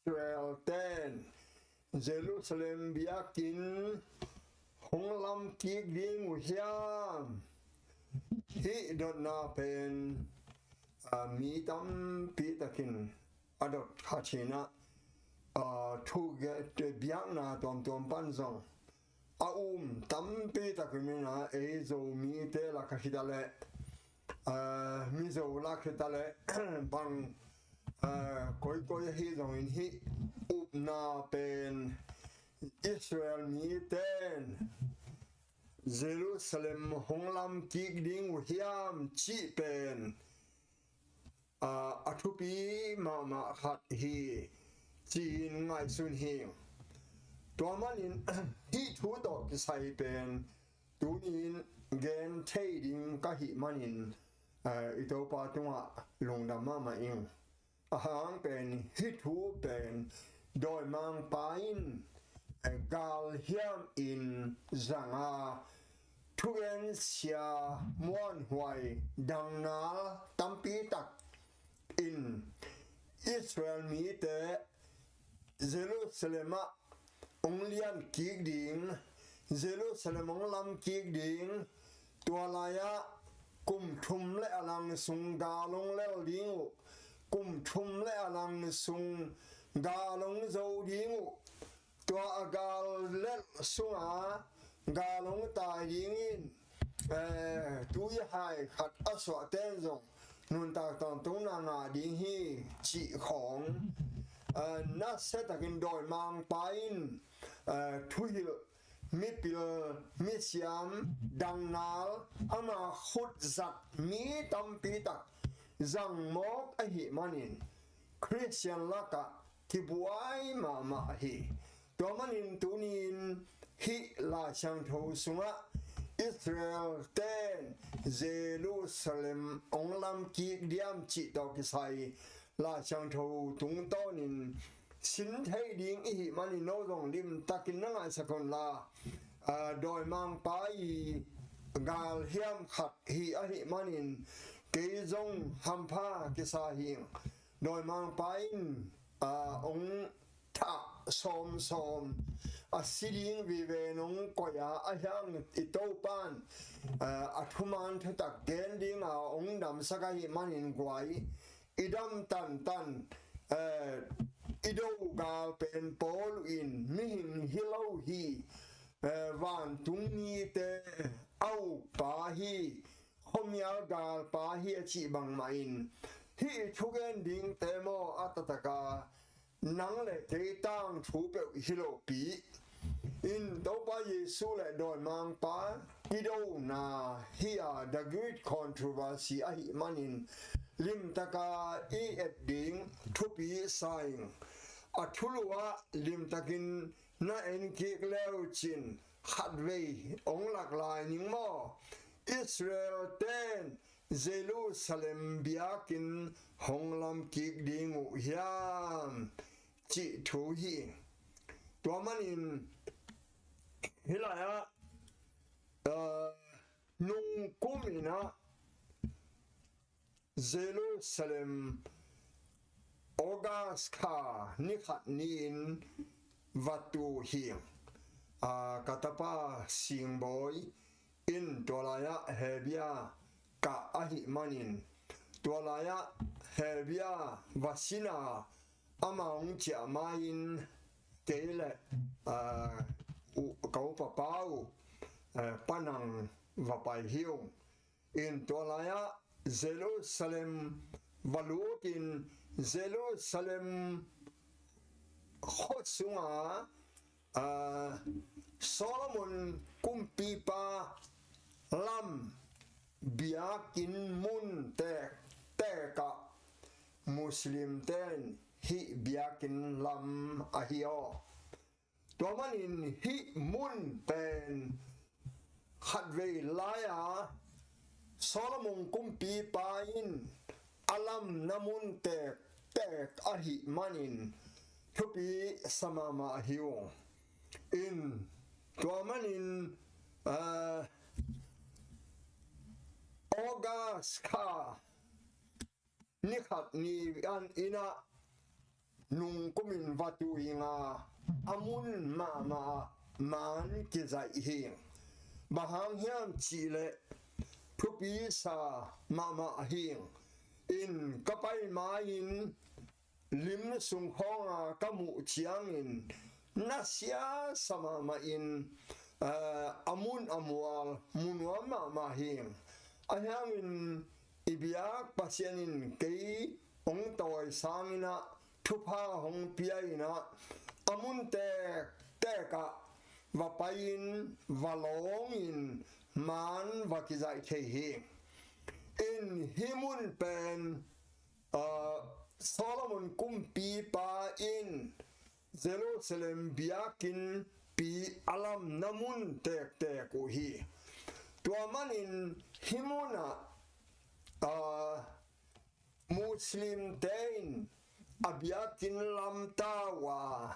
Israel ten Jerusalem biakin honglam kik ding uhiam hi dot na pen mi tam pi takin adot hachina thu ge te biak na tom pan zong tam pi takimina e zo mi te la kahidale mi zo la khitale bang koi hi zong in hi up na pen Israel mi ten Jerusalem honglam kik ding hiam chi pen athupi ma khat hi chin ngai sun hiตัวมันอินที่ทูตอกใส่เป็นตัวนี้genเทดิงก็หิมันอินอีตัวปาตัวลงดำมาอิงอาหารเป็นฮิทูเป็นโดยมังปาอินกาลเฮียมอินจังอาทุเรนเซียม้วนหวยดังนาตัมปีตักอินอิสราเอลมีแต่เยรูซาเล็มองเลียนกิกดิงเยรูซาเล็มองลำกิกดิงตัวลายะกุมทุมและอลังสุงกาลงแล้วดิงกุมทุมและอลังสุงกาลงโจดิงตัวกาลเล็สุงกาลงตายดิงอินตุยหายขัดอสวะเต้นจงนุนตากตอนตุงนางาดิงฮีจีของนักเศรษฐกิจโดยมังปายน์ทุยมิปิลมิสยามดังนาลอามาขุดจักมีตัมปีตักจังมอกอหิมันินคริสเตียนลักะที่บวยมาหิตัวมันินตุนินฮิลาชังทูสุงะอิสราเอลเตนเยรูซาเล็มองลำกิกเดียมจิตอกไซลาชังทูตุงต้นินสินไทยดิงอิหิมันอินโนดงดิมตักินนังไอสกุลลาโดยมังปายกาลเฮียมขัดฮิอหิมันอินเกยจงฮัมพากิสาหิงโดยมังปายองทะสมสิริงวิเวนงกอยาอายังอิโตปันอัทุมันทุตักเกนดิงองดำสกายมันอินกวยอิดำตันอิโดกาเป็นโปลอินมิหิงฮิโลฮีวันตุงมีเตเอาปาฮีขมยากาปาฮีจิบังมาอินฮีทุกเอนดิงเตโมอัตตะกานังเลเตตังทูเปฮิโลปีอินโตปาเยซูเลโดยมังปาอิโดนาฮีอาดะกรีทคอนโทรเวอร์ซีอะฮิมันินลิมตะกาอีเอ็ดดิงทุปีไซงอัทุลวะลิมตะกินนาเอ็นกิกเลวจินขัดเวองหลักลายนิงมออิสราเอลเตนเยรูซาเล็มบิอากินหงลำกิกดิงอุยามจิทูฮีตัวมันอินฮิลายะนุงกุมินะเยรูซาเล็มออกัสคานิขัดนินวัตุฮีกาตาปาสิงบอยอินตัวลายะเฮเบียกะอหิมันินตัวลายะเฮเบียวาสินาอามาองเจามาอินเตเลเกาปะเปาปานังวาไปฮิวอินตัวลายะเยรูซาเล็มวาลูกินเยรูซาเล็มโคสุงโซโลมอนกุมปีปาลัมบิอากินมุนเตกะมุสลิมเตนฮิบิอากินลัมอะฮิโอตัวมันอินฮิมุนเป็นขัดเวลายาโซโลมอนกุมปีปาอินอัลัมนามุนเตกอะฮิมันินทุปีสมามาฮิโออินตัวมันอินออกัสคานิขัดนีอันอินะ nung kumin vatu hinga amun ma man ki zai hing bahang hiam chi le phupi sa ma hing in kapai ma in lim sung khonga kamu chiang in nasia sama ma in amun amwal munwa ma hing ahang in ibiak pasianin kei ong toy sangina thupa hong piaina amun te ka vapain valong in man vakizai the hi in himun pen Solomon kumpi pa in Jerusalem biakin pi alam namun te ko hi tuaman in himuna Muslim tain abiakin lam tawa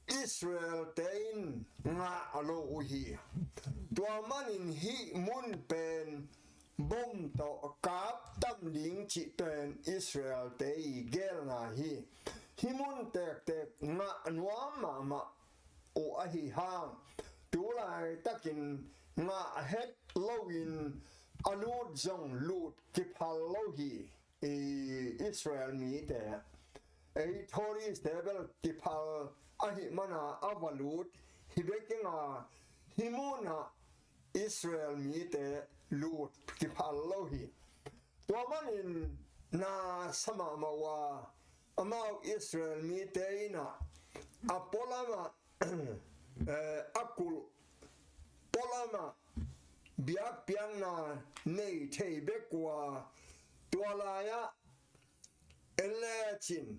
Israel tain nga alo hi tuaman in hi mun pen bom to kap tam ding chi pen Israel te gel na hi himun te nga nuam ma o a hi hang tu lai takin nga het lowin alut zong lut ki phal lo hi Israel mi te ei thori stable ki phal a hi mana avalut hi bekinga himuna Israel mi te lut ki phal lo hi tuamanin na sama mawa amau Israel mi te ina apolama akul polama biak piang na nei thei bekwa tualaya elechin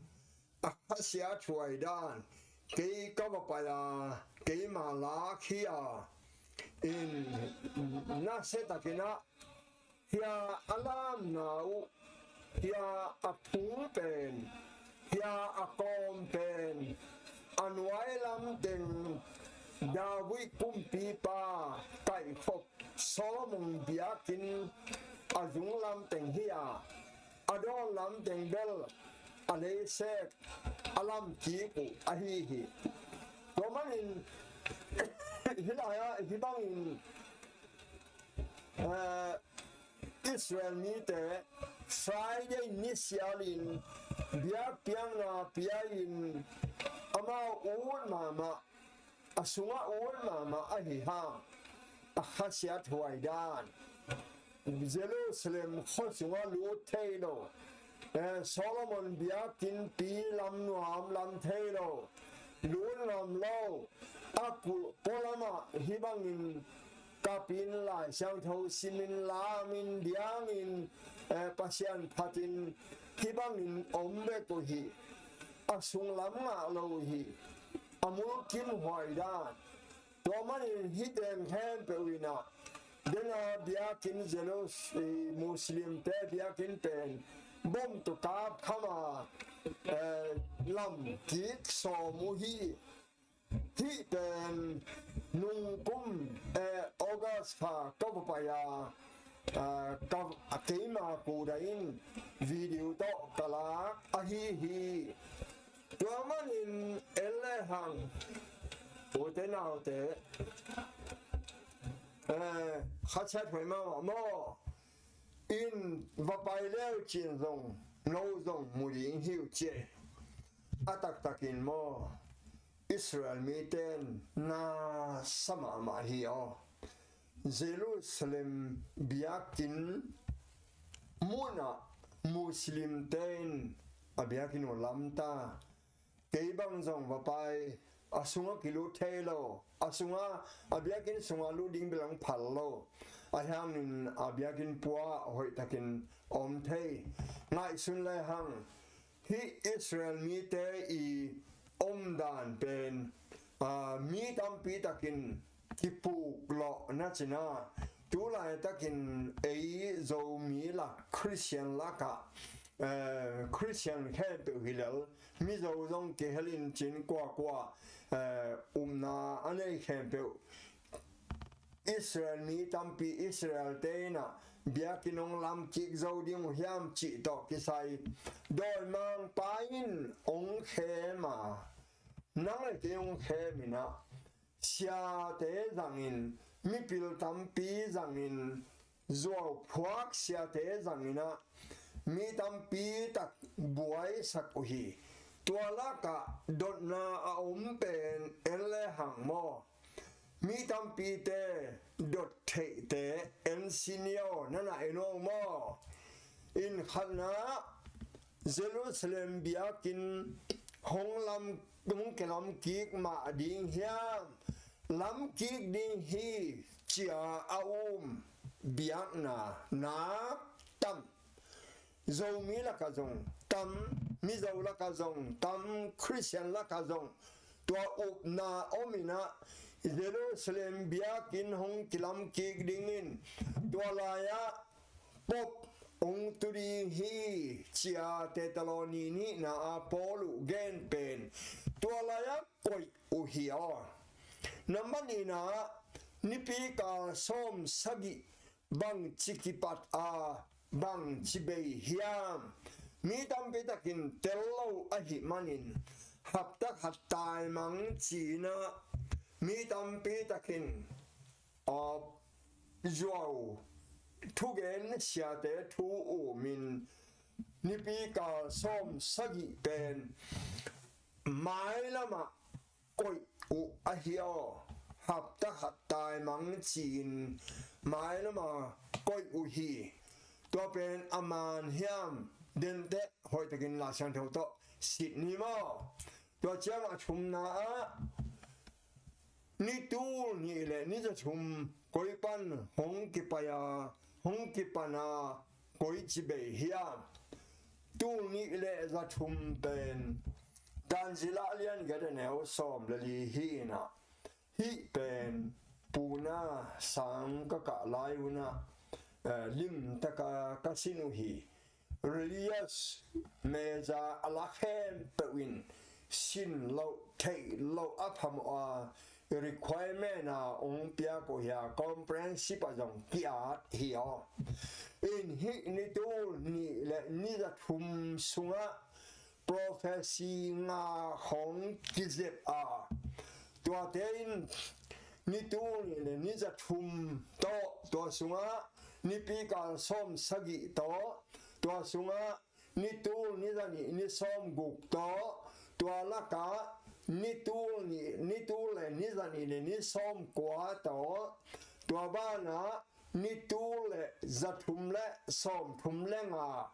asia chuai dan ke kawapaya ke mala khia in na setakina hia alam nau hia apung pen hia akom pen anuai lam ding Dawi kumpi pa kai phok Solomon biakin azung lam teng hia adon lam teng bel ale sek alam ki ku ahi hi romanin hilaya hibangin Israel ni te Friday initialin biak piang na piain ama ul mama asunga ul mama ahi ha akhasiat huaidan Jerusalem khosunga lu theilo Solomon biakin pi lam nuam lam theilo lun lam lo akul polama hibangin kapin lai sang thau simin lamin diangin pasian phatin hibangin ombe ko hi asung lam nga lo hi amul kim hoidan tomanin hidden tempelina dena biakin zelos muslim te biakin pen bom to kap khama lam kik so muhi hi pen nung kum August pa kapapaya kam akima kudain video to kala ahi hi tuamanin elehang otenau te khachat hoi mo in vapai leo chin zong no zong muring hiu che atak takin mo Israel miten na sama ma hi o Jerusalem biakin muna Muslim ten abiakin lamta keibang zong vapai asunga kilo thelo asunga abiakin sunga lu ding bilang phallo ahangin abiakin puwa hoi takin om thei ngai sun le hang hi Israel mi te I om dan pen mi tam pi takin kipu lo na china tu lai takin ei zo mi la Christian la ka Christian help hilal mi zo zong ke helin chin kwa na ane help อิสราเอลมีตัมปีอิสราเอลเตนะเบียกินองลำจิกเจ้าดิ้งยามจิตอกกิไซโดยมังปายินองเคมานังเลองเคมินะเสียเตจังอินมีปิลตัมปีจังอินจัวพวกเสียเตจังอินะมีตัมปีตักบวยสักอุฮีตัวละกะดดนาอาอมเป็นเอเลหังโมมีตัมปีเตดดเทเตเอ็นซิเนียนั่นน่ะเอ็นโอโมอินขันนะเยรูซาเล็มเบียกินหงลำมุงเกลำกิกมาดิ่งเฮียมลำกิกดิ่งฮีเจียอาอุมเบียกนาตัมZau mi la ka zong tam mi zau la ka zong tam Christian la ka zong tua up na omina Jerusalem biakin hong kilam kik dingin tua laya pop ong turi hi chia te taloni ni na apolu gen pen tua laya koi uhia namani na nipi ka som sagi bang chikipat bang chibei hiam mi tam pe takin tello ahi manin haptak hatai mang china mi tam pe takin zuaw thugen siate thu u min nipi ka som sagi pen mai lama koi u ahio haptak hatai mang chin mai lama koi u hiตัวเป็นอามานเฮียมเดินเตะหอยตะกินลาชันเท่าโตสินิมอตัวเจ้ามาชุมนานี่ตูนี่แหละนี่จะชุมกอยปันหงกิปยาหงกิปนากอยจิเบเฮียมตูนี่แหละจะชุมเป็นการจิลาเลียนกันแนวซ้อมละลีฮีนะฮีเป็นปูนาสังกะกะลายุนะlim taka kasinuhi religious meza alakhem pewin sin lo thei lo apham requirement na ong pia ko ya comprehensive ajong kiat hiyo in hi ni tu ni le ni da thum sunga prophecy nga hong kizep tua tein ni tu ni le ni da thum to sunga ni pi ka som sagi to tua sunga ni tu ni zani ni som guk to tua la ka ni tu le ni zani ni som kwa to tua ba na ni tu le zathum le som thum le nga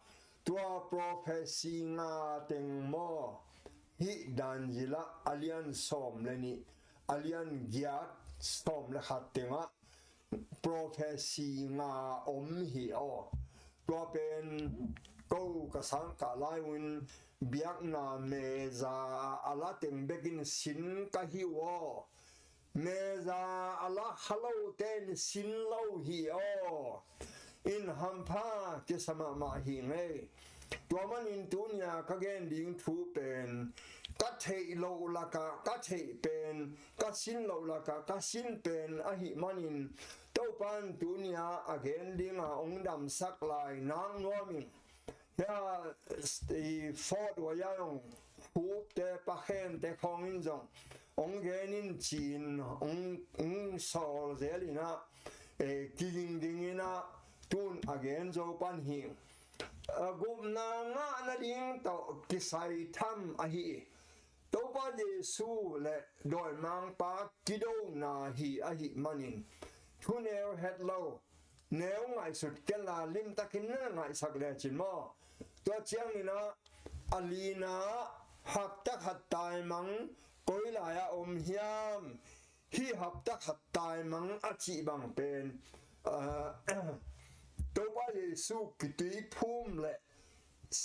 tua prophecy nga teng mo hi dan jila alian som le ni alian gyat som le khat tenga prophecy nga hiตัวเป็นกูกสังกาลายวินเบียกนาเมซาอาลาเต็งเบกินสินกะฮิวเมซาอาลาฮัลโลเตนสินโลฮิอินฮัมพาเกสมามาฮิเงตัวมันอินตุนยากะเกนดิงทูเป็นกัดเทโลลากะกัดเทเป็นกัดสินโลลากะกัดสินเป็นอหิมันอินเต้าปันตุนยาอาเกนดิงองดำสักลายนางนัวมิงยาฟอดวายองฮูเตปะเคนเตคองอินจงองเกนินจีนองซอลเซลินะกิงดิงนะตุนอาเกนโจปันหิงกุมนางะนาดิงต่อกิไซทัมอหิตัวพระเยซูและโดยมังปากิโดนาฮีอหิมันินทุเนวเฮดโลเนวไงสุดเกลาลิมตะกินนั่นไงสักเลจินมอตัวเจียงนี่นะอลีนาหับตะขัดตายมังกุยลายอมเฮียมฮีหับตะขัดตายมังอจิบังเป็นตัวพระเยซูกิตุยพุ่มและ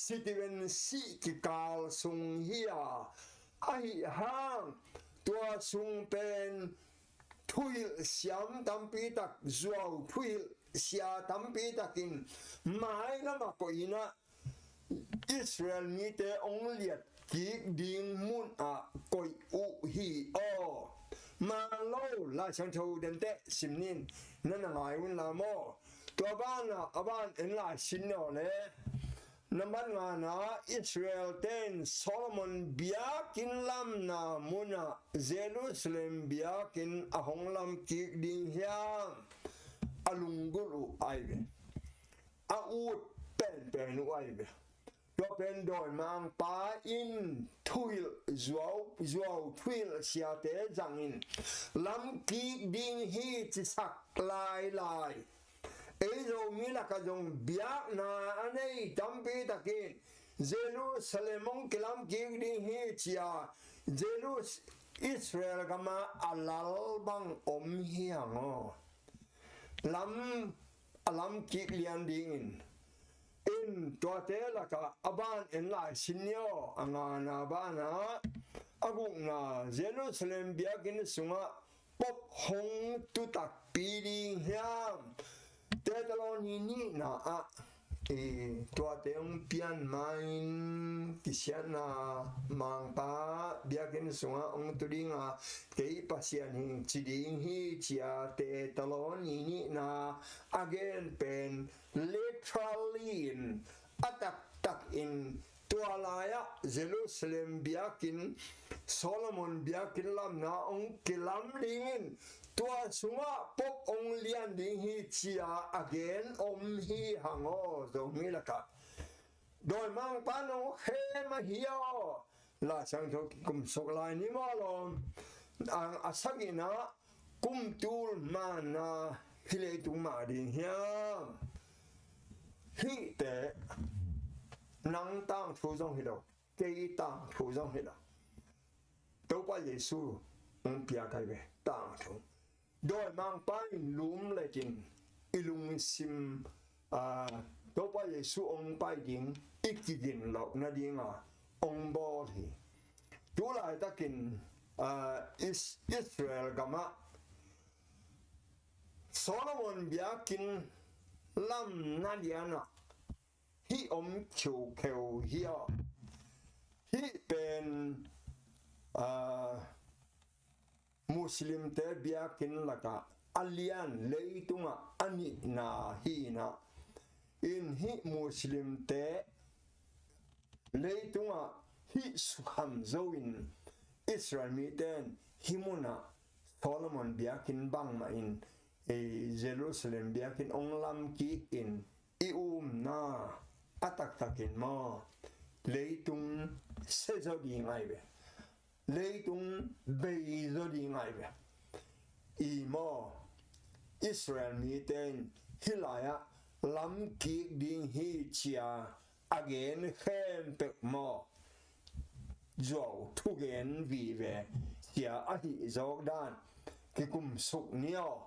สิติเวนสิกิกาลสุงเฮียไอห้างตัวสุงเป็นทุยเสียมตัมปีตักจวงทุยเสียตัมปีตักินหมายละมากอินะอิสราเอลมีแต่องเลียดกิกดิงมุนกอยอุฮี mang lâu là chẳng thâu đến tệ xìm nín nên là ngài win là mô tua ban là aban en lại xin nhỏ nè năm bắt ngà na Israel ten Solomon biakin lam na muna Jerusalem biakin ahong lam kik ding hiam alungulu aibe a ut pen u aibe do pen doi mang pa in thuil zuau thuil sia te jangin lam kik ding hi chi sak lai ấy rồi mi là cái dòng biak na anh ấy đâm bị ta kia Jerusalem mong cái làm kia đi hi chia Jerusalem Israel kama alal bang hiang o lam kia lian dingin in tua te là cả aban in lại sinyo angan abana agung na Jerusalem biakin sunga pop hong tu tak pi ding hiam te talon ni na a tua te un pian main kisiana mang pa biakin sunga ong tudinga ke pasian hin chiding hi chia te talon ni na again pen literally in atak in tua laya Jerusalem biakin Solomon biakin lam na ong kilam dingin tua sunga pop ong lian ding hi chia again hi hango zo milaka doi mang pano he ma hiyo la sang tho kum sok lai ni ma lo ang asagina kum tul mana hile tu ma ding hiam hi te nang tang thu zong hi do ke tang thu zong hi do to pa Yesu ong pia kai ve tang thu đôi mang pa in lúm lại kinh ilung sim đâu phải Giêsu ông bay điên ít cái điên lộc na điên ông bò thì chú lại ta kinh Israel gama Solomon bia kinh lam na điên hi ông chiu kêu hi bên Muslim te biakin laka alian leitunga ani na hi na in hi Muslim te leitunga hi suham zoin Israel mi ten himuna Solomon biakin bang ma in Jerusalem biakin onglam ki in na atak takin ma leitung sezo di ngai be leitung bei zo di ngai be mo Israel mi ten hilaya lam ki ding hi chia again khem pe mo zo tu gen vi ve chia a hi zo dan ki kum suk nio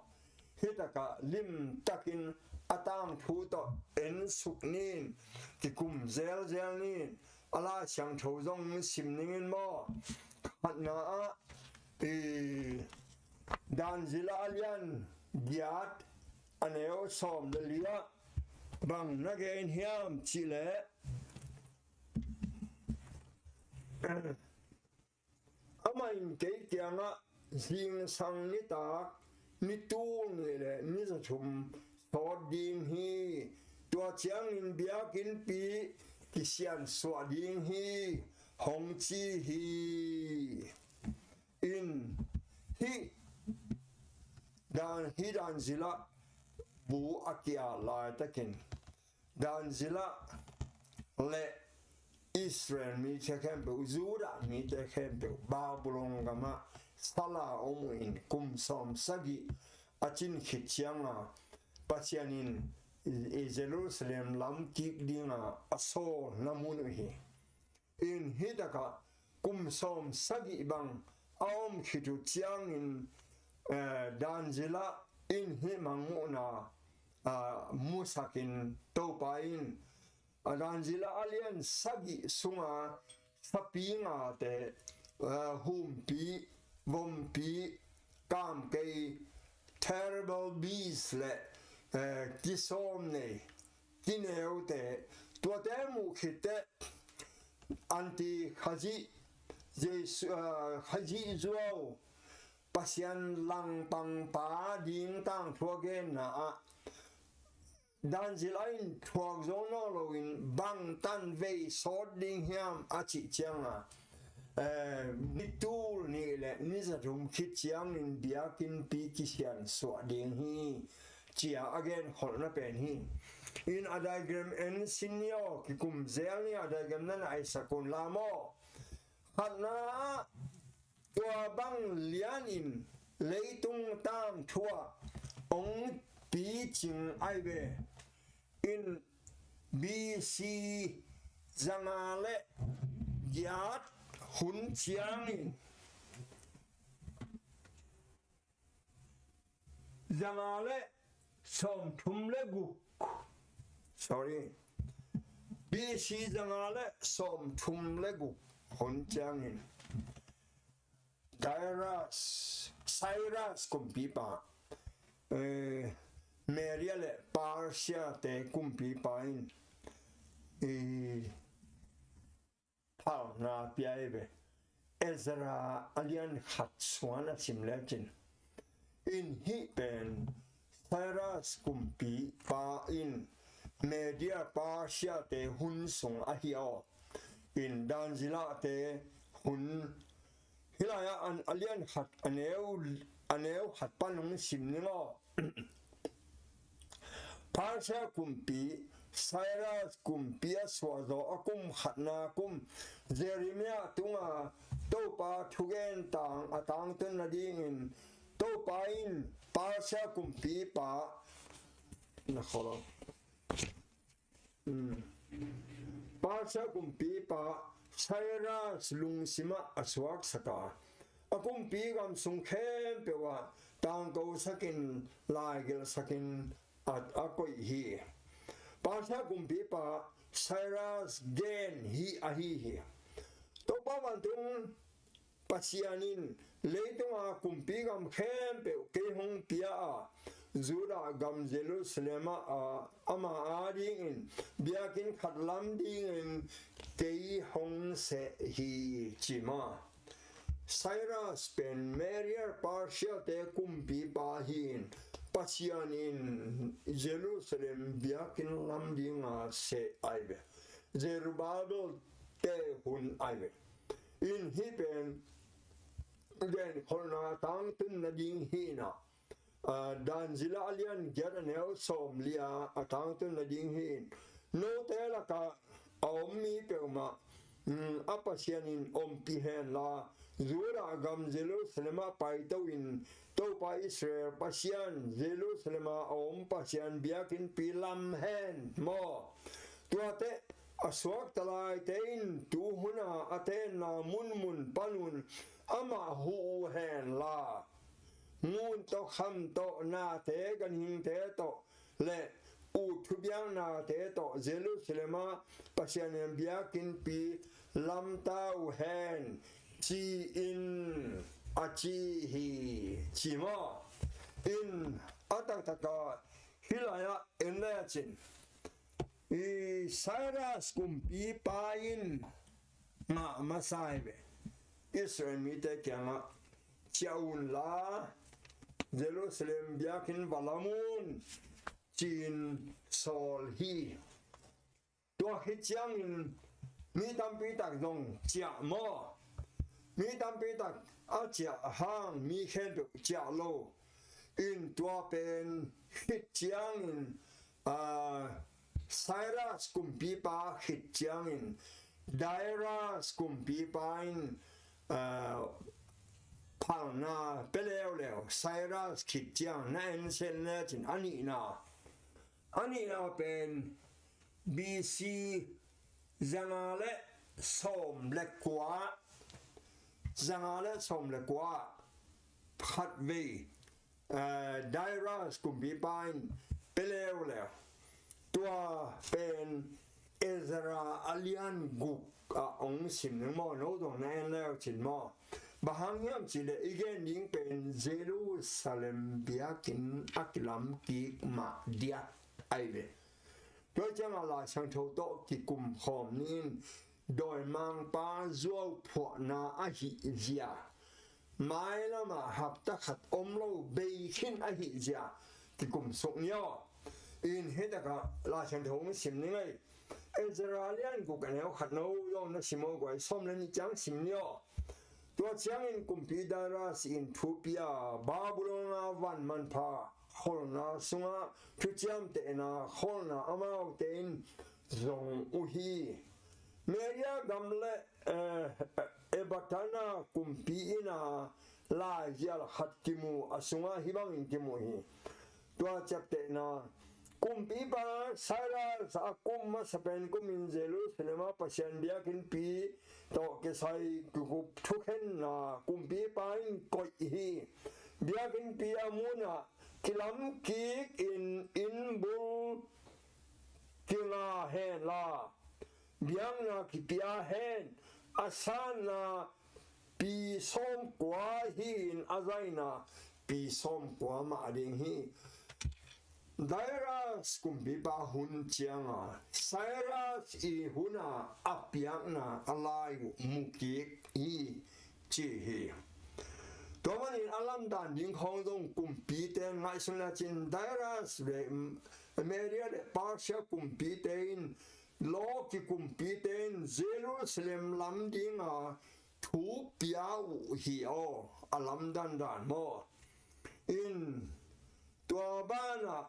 hitaka lim takin atang thu to en suk nin ki kum zel nin ala chang tho zong sim nin mo na dan zila alian giat aneo som de lia bang na gen hiam chile amain ke tianga sing sang ni ta ni tu ni le ni sa chum so ding hi tua chiang in bia kin pi kisian so ding hi hong chi hi in hi dan zila bu akia la takin dan zila le Israel mi te kempe uzura mi te kempe babulong gama sala omuin kum som sagi achin khichianga pasianin Jerusalem lam kik dinga aso namunu hi in hitaka kum som sagi bang aom khitu chiang in danzila in himanguna musakin topain danzila alien sagi sunga sapinga te humpi vompi kam ke terrible beast le kisomne kineute tuatemu khite anti khaji Jesu khaji zuo pasian lang pang pa ding tang thua gen na dan zilain thuak zong no loin bang tan vei sot ding hiam achi changa ni tul ni le ni za rum khit chiang in biakin pi ki hian so ding hi chia again holna pen hi in a diagram en sinyo ki kum zel ni a diagram nan ai sakun lamo hatna tua bang lian in leitung tam thua ong pi ching ai ve in BC zangale yat hun chiang in zangale som thum le gu sorry BC zangale som thum le gu hun chiang in Cyrus kumpi pa Maria le Parsia te kumpi pa in thảo na piaive Ezra alian hatswana simlechin in hi pen Cyrus kumpi pa in Media Parsia te hun sung ahio in Danzila te hun hilaya an alian hat aneu hat panung simningo Parsia kumpi Cyrus kumpi aswazo akum hatna kum Jeremiah tunga topa thugen tang atang tun nading in topa in Parsia kumpi pa nakholo Parsia kumpi pa Cyrus lungsima aswak saka akum pi gam sungkhem pewa tang ko sakin laigel sakin at akoi hi Parsia kumpi pa Cyrus gen hi ahi to pa mantung pasianin leitung a kumpi gam khem pe ke hong pia a zura gam Jerusalem a ama ading in biakin khatlam ding in ke hong se hi chima Cyrus pen Maria Parsia te kumpi pa hin pasian in Jerusalem biakin lam ding a se aive Zerubbabel te hun aive in hipen den holna tang tun na ding hina dan zila alian gyat aneu som lia atang tun na ding hin no te la ka ommi peuma apasian in ompi hen la zura gam Jerusalem pai to in to pa Israel pasian Jerusalem om pasian biakin pilam hen mo tuate aswak talai tein tu huna aten na mun panun ama hu hen la ngun to kham to na te kan hing te to le u thubyang na te to Jerusalem pasian biakin pi lam tau hen chi in achi hi chi mo in atak taka hilaya enlachin i Cyrus kumpi pain ma masaibe Israel mi te kyanga chaun la Jerusalem biakin valamun chin sol hi to hi chiang in mi tampi tak dong chia mo mi tampi tak a chia hang mi khen chia lo in to pen hit chiang in Cyrus kumpi pa hit chiang in Darius kumpi pa in phang na peleo leo Cyrus hit chiang na en sen le chin ani na pen BC zangale som le kwa phat ve Darius kumpi pa in peleo leo tua pen Ezra alian guk ong sim mo no do na en leo chin mo bahang yam chile igen ding pen Jerusalem biakin akilam ki ma dia aive to chang la sang tho to ki kum khom nin doi mang pa zuo pho na a hi zia mai la ma hap ta khat om lo be khin a hi ja ki kum sok nyo in heta ka la chen thong sim ni ngai Israelian ku kan khat no yo na simo goi som le ni chang sim nyo tua chiang in kumpi dara in thupia Babylon van man pha holna sunga thuchiam te na holna amau te in zong uhi meria gamle ebatana kumpi ina la yal khatimu asunga hibang intimu hi tua chapte na kumpi ba sara sa kumma sapen kumin Jerusalem pasyan biakin pi to ke sai ku thukhen na kumpi pa in koi hi biakin pi amuna kilam ki in bul kila hen la biang na ki pia hen asana pi som kwa hi in azaina pi som kwa ma ding hi Dairas kumpi ba hun chianga Cyrus I huna apiang na alai mukik I chi hi Toman in alam dan ding hong dong kumpi ten ngai suna chin Dairas ve Meria de parsha kumpi ten lo ki kumpi ten Jerusalem lam ding a thu piau hi o alam dan mo in tua bana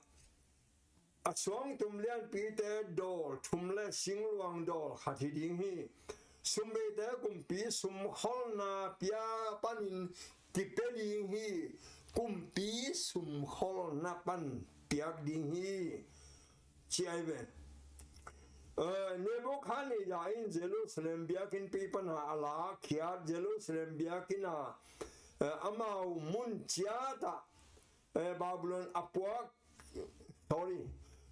aswang tumlian pite dol tumle singluang dol khati ding hi sumbe te kumpi sum holna pia panin tipeling hi kumpi sum holna pan piak ding hi chiaive Nebuchadnezzar ja in Jerusalem biakin pi pana ala khia Jerusalem biakina amau mun chiata Babylon apuak sorry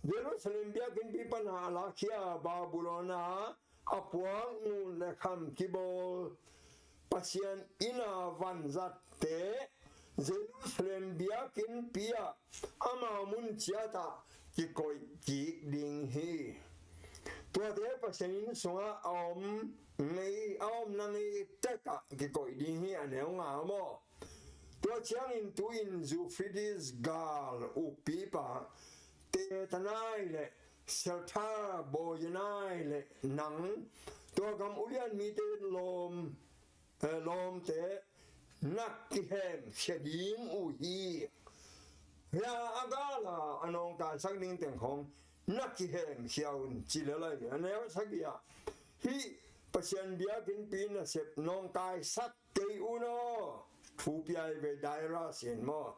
Jerusalem biakin pi pana ala khia Babylona apuak ngun le kham kibol pasien ina vanzat te Jerusalem biakin pia ama mun chiata ki koi ki ding hi tua te pasien sunga om nei om na nei teka ki koi ding hi aneu nga mo tua chiang in tu in Euphrates gal upipa te tanai le selta boyanai le nang tua gam ulian mi te lom te nak ki hem shading uhi ya agala anong ta sak ning teng khong nak ki hem hiaun chilalai aneu sakia hi pasien biakin pin sep nong kai sak te uno thu piai ve Dairas in mo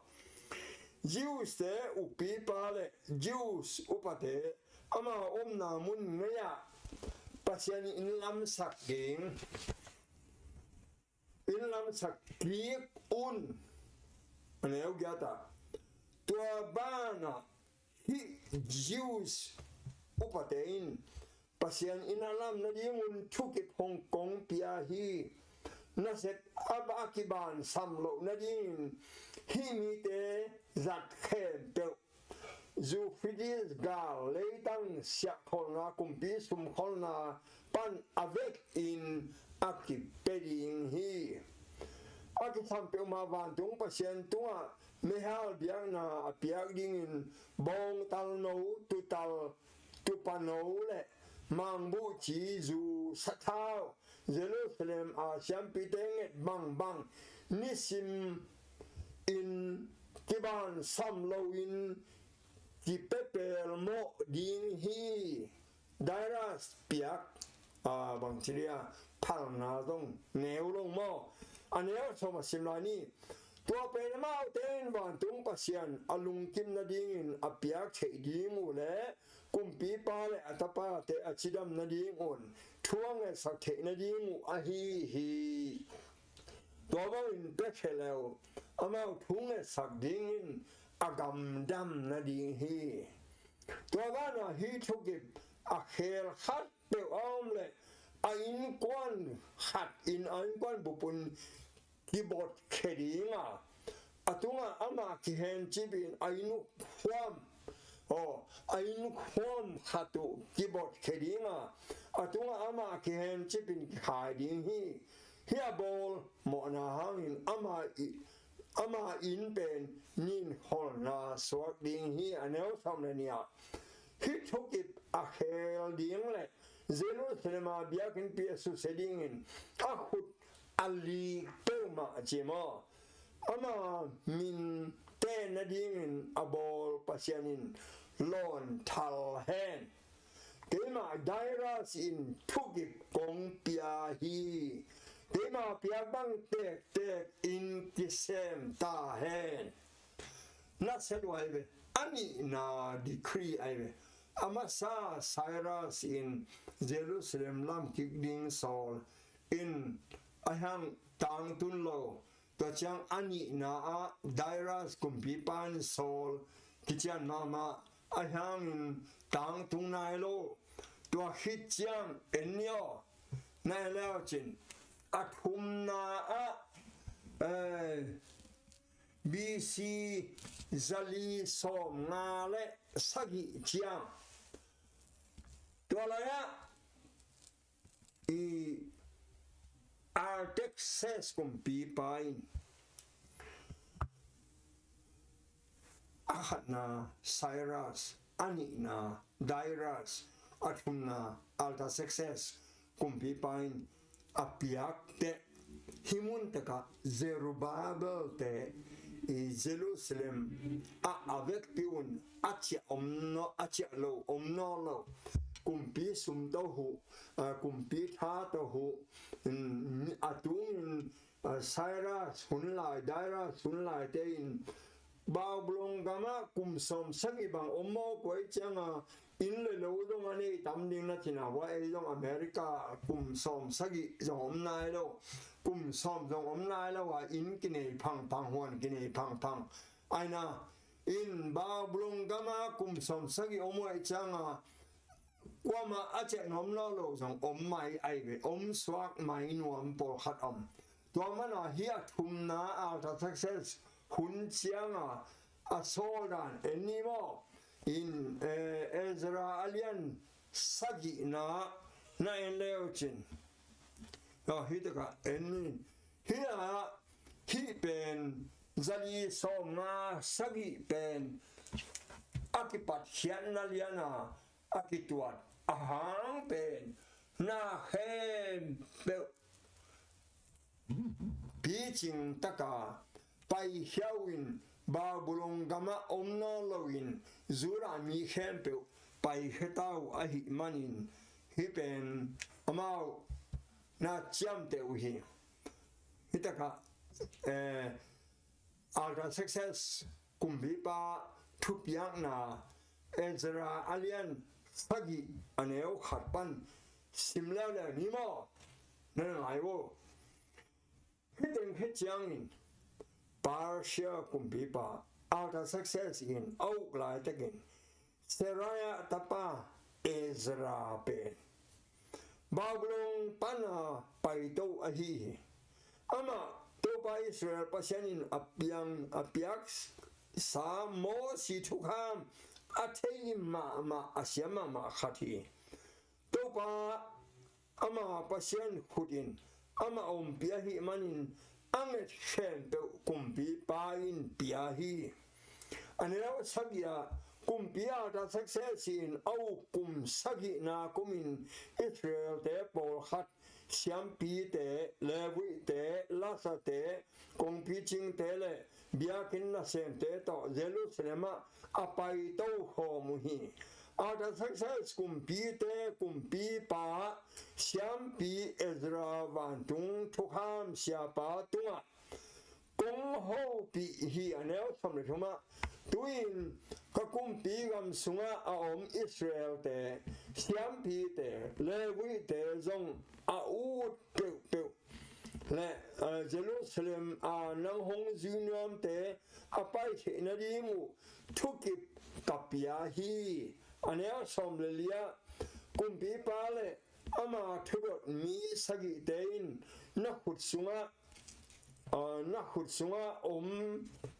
Jews te upi pale Jews upate ama omna mun ngaya pasien in lam sak ging in lam sak kriek un aneu gata tua bana hi Jews upate in pasien in alam na dingun thukip Hong Kong pia hi naset abakiban samlo nadin himi te zat khem pe Euphrates gal leitang siak holna kumpi sum holna pan avec in akipeding hi akitham pe ma van tung pasien tunga mehal biang na apiak ding in bong tal no tu pano le mangbu chi zu sathao Jerusalem a siampiteng bang nisim in kiban samlo in kipepel mo ding hi Dairas piak bang chiria palna dong neu long mo aneu soma simlani tua pe mau ten van tung pasian alung kim na ding in apiak che ding u le kumpi pa le atapa te achidam na ding on thuang e sak the na ding a hi tua ba in pekhelo amau thung e sak ding in agam dam na ding hi tua ba na hi thukip a khel khat pe om le a in kwan khat in an kwan bupun keyboard khedinga atunga ama ki hen chibin ainu khwam ainu khwam khatu keyboard khedinga atunga ama ki hen chibin khading hi Here ball mo na hangin ama in ben nin hol na swak ding hi anel som le nia hi took it a hel ding le Jerusalem a biakin pi su seding in a khut ali toma chemo ama min ten na ding in a ball pasianin lon thal hen kema dairas in took it kong pia hi kema pia bang tek in kisem ta hen na sedwai be ani na decree ai Amasa Cyrus in Jerusalem lam kikding Saul in ahang tang tunlo to chang ani na a Dairas kumpipan Saul kichian mama ahang in tang tung nai lo to hit chang enyo na leo chin athum na a BC Zali som nga le sagi chiang Tualaya I Artaxerxes kumpipain ahat na Cyrus ani na Dairas athum na Artaxerxes kumpipain apiak te himun taka Zerubbabel te I Jerusalem avec piun achia omno achia lo omno lo kumpi sum to hu kumpi tha to hu atung Cyrus hun lai Dairas hun lai te in bao blong gama kum som sangi bang omo koi changa in le lo dong ani tam ding na china wa e dong America kum som sagi jom nai lo kum som jong om nai lo wa in kine phang phang hon kine phang phang aina in bao blong gama kum som sagi omo e changa Wama ache nom lo lo jong om mai ai ve om swak mai nuam por khat om Tuamana hiya thum na Artaxerxes hun chianga a soldan anymore in Ezra alian sagi na in leochin hitaka en hiya hi pen zali som na sagi pen akipat hian na liana akituat ahang pen na hem pe Beijing taka pai hiawin ba bulong gama omno lowin zura mi hempe pai hetau ahi manin hipen amau na chiam te uhi hitaka Artaxerxes kumbi pa thupiang na Ezra alian sagi aneo khatpan simla le nimo nan aiwo hiteng hitchangin Parsia kumpipa Artaxerxes in Auklai takin Seraya tapa Ezra pen Babylon pana paito ahi ama topa Israel pasyanin apiak sa mo si tukam atei ma asyama ma khati topa ama pasyan khudin ama piahi manin anget shen pe kumpi pain piahi anela sagia kumpia ta success in au kum sagi na kumin Israel te por khat siam pi te lewi te lasa te kumpi ching te le biakin na sen te to Jerusalem apai to ho muhi Ata success kumpi te kumpi pa siam pi Ezra vantung tukham siapa tunga kung ho pi hi anel som le thuma tuin ka kumpi gam sunga a Israel te siam pi te lewi te zong a u pe le Jerusalem a nang hong zinyam te apai che na dimu thukip kapia hi anel som le lia kumpi pale ama thurot mi sagi tein na khutsunga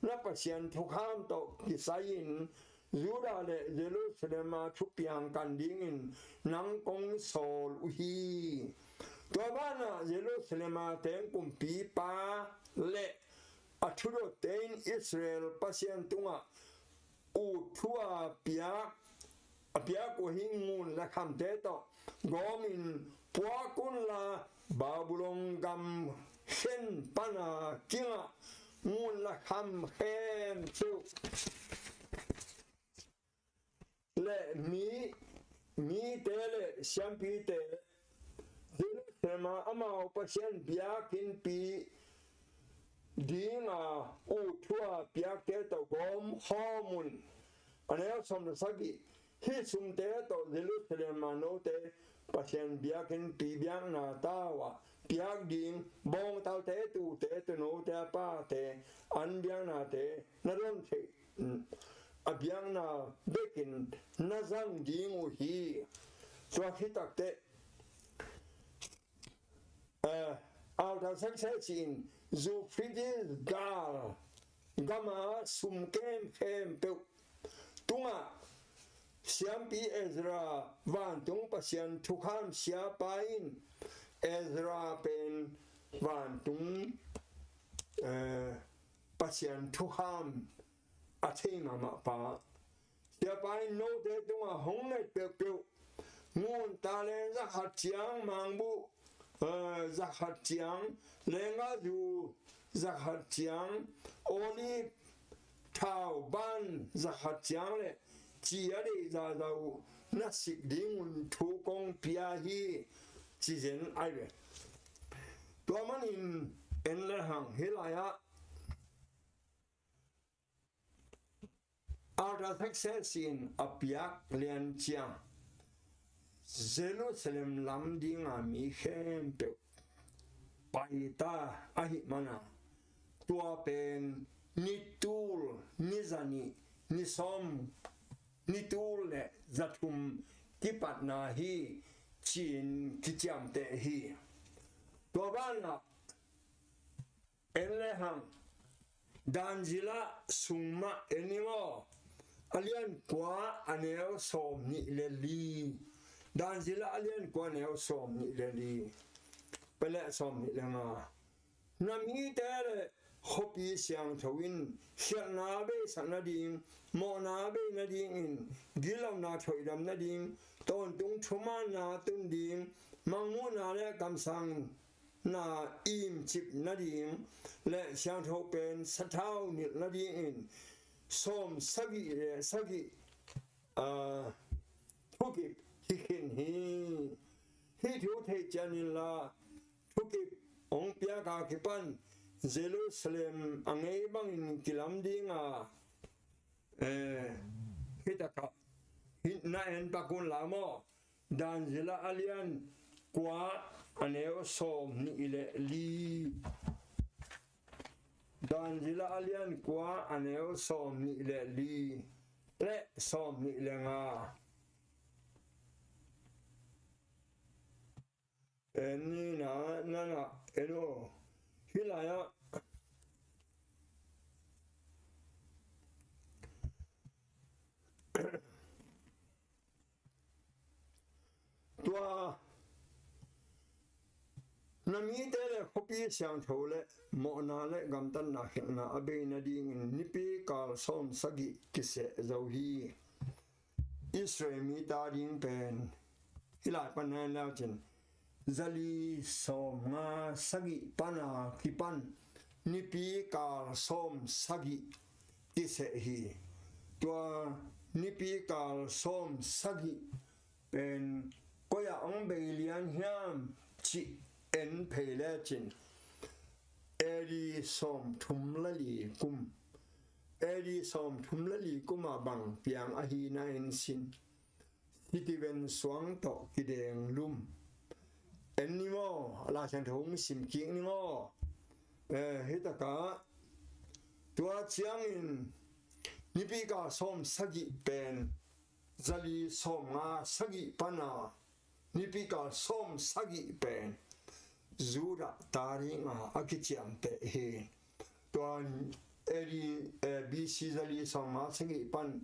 na pasyan thukham to kisayin Juda le Jerusalem thupiang kandingin nang kong sol uhi ตัวบ้านเยรูซาเล็มเต็งกุมปีปาเละอัทุโรเต็งอิสราเอลปัสยันตุงะอูทัวเปียกูหิงูนและคำเตโตกอมินปัวกุนลาบาบุลงกัมเช่นปนากิงะงูนและคำเฮมซิวและมีเตเลเซียมปีเตเดินเสมาอามาอุปเชนเบียกินปีดีงาอุทัวเปียกเตโตกอมฮอมุนอันนี้สมรสกิฮิสุมเตโตเดลุเสมาโนเตปเชนเบียกินปีเบียงนาตาวะเปียกดิงบองเตาเตตุโนเตป้าเตอันเบียงนาเตนรนเตอเบียงนาเบกินนาซังดิงอุฮีสวาคิตักเตout of success in Zufridis Gal Gama Sum Kem Pe Tunga Siampi Ezra Van Tung Pasian Tukam Siapain Ezra Pen Van Tung Pasian Tukam Atima Pa Siapain no de Tunga Hongnet Pe Moon Talen Zahat Chiang Mangbu Zahat Chiang Lenga Du Zahat Chiang Oli Tao Ban Zahat Chiang Le Chia De Zadao Nasik Ding Tu Kong Pia Hi Chizen Aiwe Tuaman in Enlehang Hilaya Out of success in Apiak Lian Chiang Jerusalem Lamding Ami Hempe Paita Ahimana Tua Pen Nitul Nizani Nisom Nitul Zatum Kipatna Hi Chin Kicham Te Hi Tuabana Enleham Danjila Summa Enimo Alian Kwa Aneo Som Ni Leli Danjila Alian Kwa Aneo Som Ni Leli Pele Som Ni Lenga Nami Tere Hopi Siang Tawin Shanabe Sanading Monabe Nading in Gilam Na Toidam Nading Ton Tung Chumana Tunding Manguna Le Kamsang Na Im Chip Nading Le Siang Topen Satao Nil Nading in Som Sagi Tukip Hikin Hi Tu Te Janila Tukip Ong Piaka Kipan Jerusalem Angay Bang in Kilamdinga Hitaka Hitna En Pakun Lamo Danjila Alian Kwa Aneo Som Ni Ile Li Danjila Alian Kwa Aneo Som Ni Ile Li Le Som Ni Ile Nga Eni na eno Hilaya Tua Nami Tere Hopi Siang Tole Mona Le Gamtan Na Hina Abe Nading Nipi Kal Som Sagi Kise Zauhi Israel Mita Ding Pen Hilai Panan Lauchen Zali Som Nga Sagi Pana Kipan Nipi Kal Som Sagi Kise Hi Tua Nipi Kal Som Sagi Pen Koya Ong Belian Hiam Chi En Pelechin Eri Som Tumlali Kum Eri Som Tumlali Kuma Bang Piang Ahina En Sin Hitiven Swang To Kideng Lum Enimo La Chantong Sim King Nimo Hitaka Tua Chiang In Nipika Som Sagi Pen Zali Som Nga Sagi Pana Nipika Som Sagi Pen Zura Tari Nga Akichiam Te He Tuan Eri BC Zali Som Nga Sagi Pan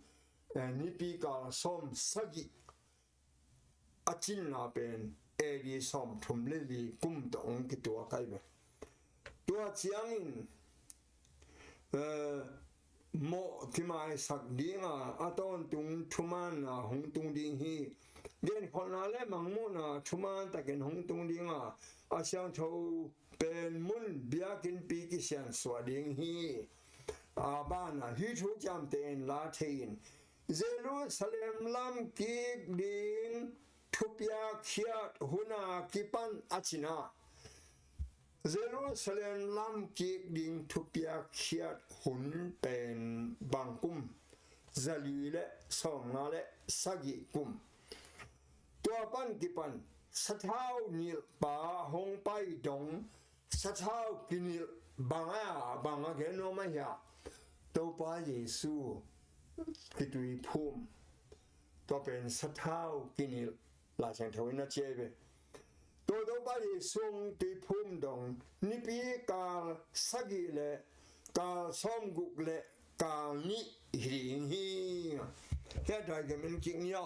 Nipika Som Sagi Achin Na Pen ดีสอมทุมเลลีกุมตองกิตัวไกเบตัวเจียงอินโมที่มาสักดีงาอาตอนตุงชุมันนะหงตุงดิงฮีเดินคนนั้นเลยมังมุนะชุมันตะเกินหงตุงดิงาอาเซียงโชเป็นมุนเบียกินปีกิเซียนสวดิงฮีอาบ้านนะฮิชูจำเตนลาทินเยรูซาเล็มลำกิกดิงทุบยาเขียดหุนากิปันอาชินาเยรูซาเล็มลำกิกดิงทุบยาเขียดหุนเป็นบางกุมซาลีเลสองนาเลสักิกุมตัวปันกิปันสะเท้านิลป่าหงไปดงสะเท้ากินิลบางเกนโนมาเฮียตัวป้าเยซูกิตุยภูมิตัวเป็นสะเท้ากินิลลาเชงทวินาเจเบตัวป้าเยซูตุยภูมิดงนิปีกาสกิเลกาสอมกุกเลกานิหิงฮีเฮ็ดได้กันมันกินยา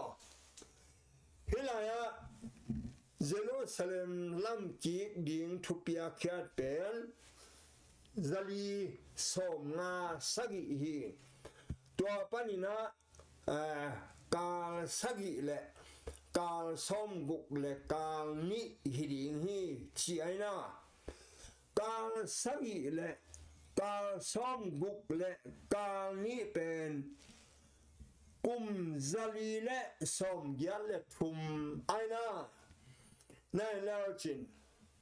เฮลายะเยรูซาเล็มลำกิกดิงทุปยาเขียดเป็นซาลีสมนาสกิฮีตัวปันินะกาลสกิเลกาลสมกุกเลกาลนิหิดิงฮีชีไอนะกาลสกิเลกาลสมกุกเลกาลนิเป็นกุมซาลีเลสมยัลเลทุมไอนะนั่นแล้วจริง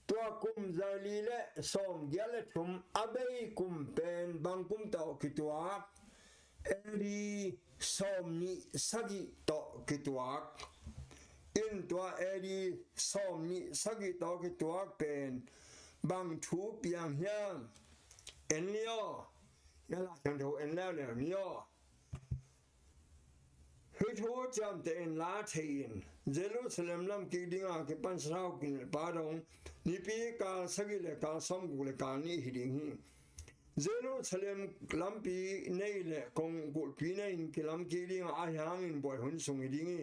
ตัวกุมซาลีเลสมยัลเลทุมอาเบยกุมเป็นบางกุมต่อกิตัวเอรีสมนิสกิต่อกิตัวอินตัวเอรีสมนิสกิต่อกิตัวเป็นบางทูเปียงเฮียงเอ็นเลียยาลาจังทูเอ็นแล้วเนี่ยมียฮิทูจำเตนลาเทียนเยรูซาเล็มลำกิดิงอาเกปันสาวกินปาดงนิปีกาสกิเลกาสมกุเลกานิหิดิงฮีเยรูซาเล็มลำปีเนยเลคงกุลปีเนยกิลำกิดิงอาหางอินบ่อยหุนสุงหิดิงฮี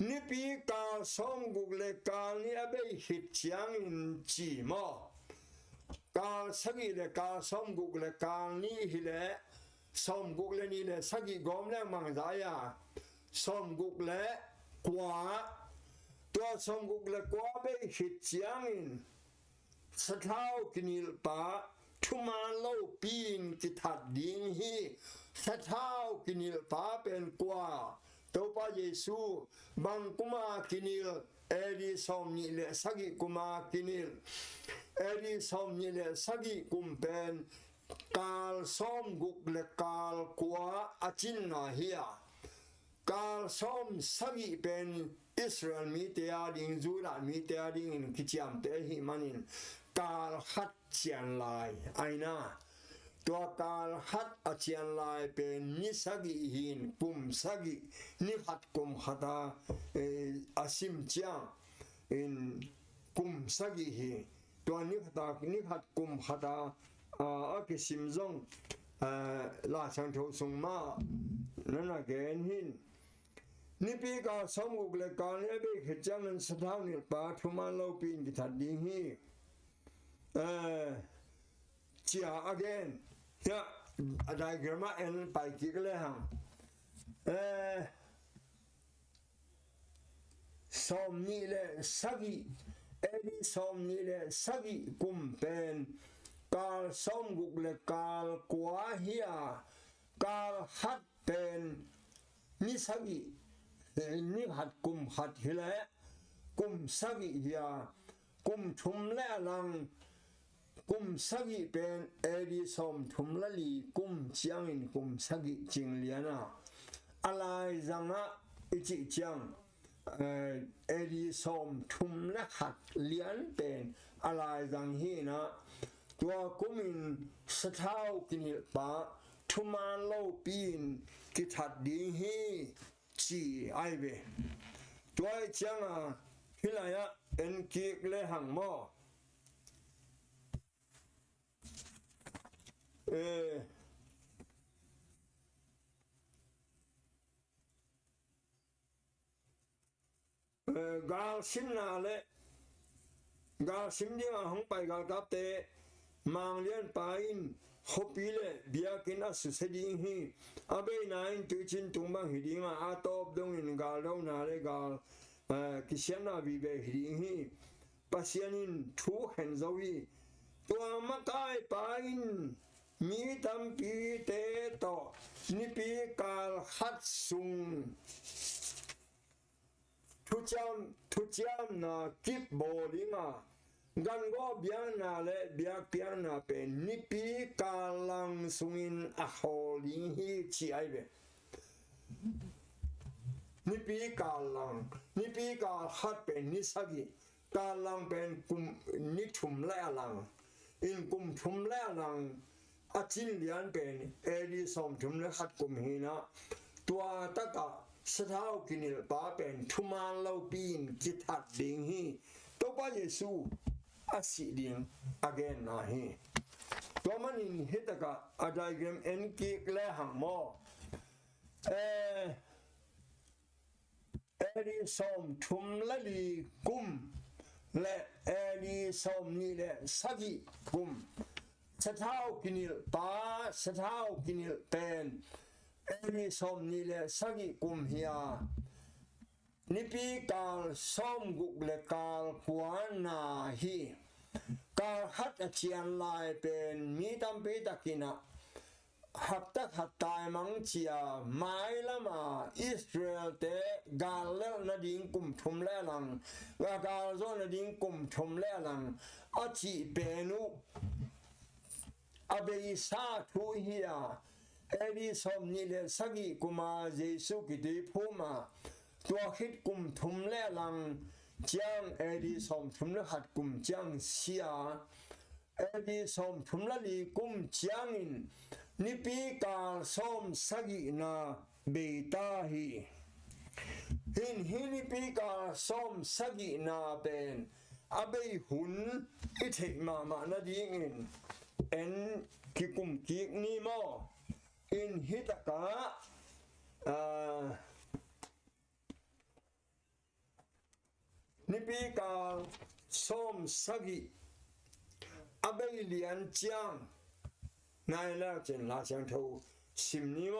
นิปีกาสมกุเลกานิอาเบหิตจางอินจีมากาสกิเลกาสมกุเลกานิหิเลสมกุเลนี่เลสกิกอมเลมังซายาสมกุกเลกว่าตัวสมกุกเลกว่าไปหิตจางอินสะเท้ากินิลปาทุมาโลปีนกิทัดดิงฮีสะเท้ากินิลปาเป็นกว่าตัวพระเยซูบังกุมากินิลเอริสมนิเลสกิกุมากินิลเอริสมนิเลสกิกุมเป็นกาลสมกุกเลกาลกว่าอาจินนาเฮียกาลสมสกิเป็นอิสราเอลมีเตียดิงจูดามีเตียดิงกิจามเตหิมันินกาลฮัดเชียนลายไอนาตัวกาลฮัดเชียนลายเป็นนิสกิหินกุมสกินิฮัดกุมฮัดอาซิมเจียงอินกุมสกิหิตัวนิฮัดกุมฮัดอากิซิมซงลาชังโทสุงมานั่นน่ะเกณฑ์หินนิปีกาสมกุกเลกาเนี่ยไปขจังนั้นสถานีปาทุมาโลปีนกิทัดดิงฮีเจีย again เนี่ยไดกรามาเอ็นไปกี่ก็เลยฮังสมนี่เลยสักิเอริสมนี่เลยสักิกุมเป็นกาลสมกุกเลกาลกว่าเฮียกาลฮัดเป็นนิสักินี่หัดกุมหัดฮิเลกุมสักิเฮียกุมชุมและลังกุมสักิเป็นเอริสมชุมละลีกุมเจียงอินกุมสักิจิงเลียนะอะไรจังอะอิจิจังเอริสมชุมละหัดเลียนเป็นอะไรจังฮีนะตัวกุมินสะเท้ากินปะทุมาโลปีนกิทัดดิงฮีจีไอเบตัวจังอ่ะฮิลายะเอ็นกิกเลหังมอกาลชินนาเล กาสิมดิงห้องไปกากับเตมังเลียนไปอินฮอปีเลเบียกินอสุเสดิงฮีอาเบนายตุจินตุงบังฮิดิงอาตอบดงอินกาลนาเลกากิเชนาบีเบฮิดิงฮีปัสยานินทูเห็นซาวีตัวมากายไปอินมีตัมปีเตโตนิปีกาลฮัดซุงทุจามนากิบโบลิงากันก็เบียนาเลเบียเปียนาเป็นนิปีกาลังซุงินอะฮอลิงฮีชีไอเบนิปีกาลังนิปีกาฮัดเป็นนิสกิกาลังเป็นกุมนิทุมและลังอินกุมทุมและลังอาจินเลียนเป็นเอดีสมทุมและฮัดกุมฮีนะตัวตะกะสถาวกินิลปาเป็นทุมานเลาปีนกิทัดดิงฮีตัวพระเยซูอาศิดิงอเกนนาฮีตัวมันอินเฮตกะอาไดเกมเอ็นกิกและหังมอเอดีสมทุมและลีกุมและเอดีสมนี่และสักิกุมสถาวกินิลปาสถาวกินิลเป็นเอดีสมนี่และสักิกุมเฮียนิปีกาลส้มกุกเลกาลกวนนาฮีกาลฮัดเชียนลายเป็นมีตัมปีตะกินะฮัตตะฮัตตายมังเชียไม้ละมาอิสราเอลเตกาลเลนดิงกุมทุมเลลังกาลโซนดิงกุมทุมเลลังอาชีเปนุอาเบอิสาทุเฮียเอดีสมนี่เลสกิกุมาเยซูกิติพูมาตัวคิดกุมทุมแลลังจางเอดีสมทุมละหัดกุมจางเสียเอดีสมทุมละลีกุมจางอินนิปีกาสมสกินาเบตาฮีหินิปีกาสมสกินาเป็นอาเบหุนอิเทมานาดีอินเอ็นกิกุมกิกนีโมอินฮิตกะนิปีกาส้มสกิอาเบเลียนจางนายแล้วเจนลาจังทูสิมนีโม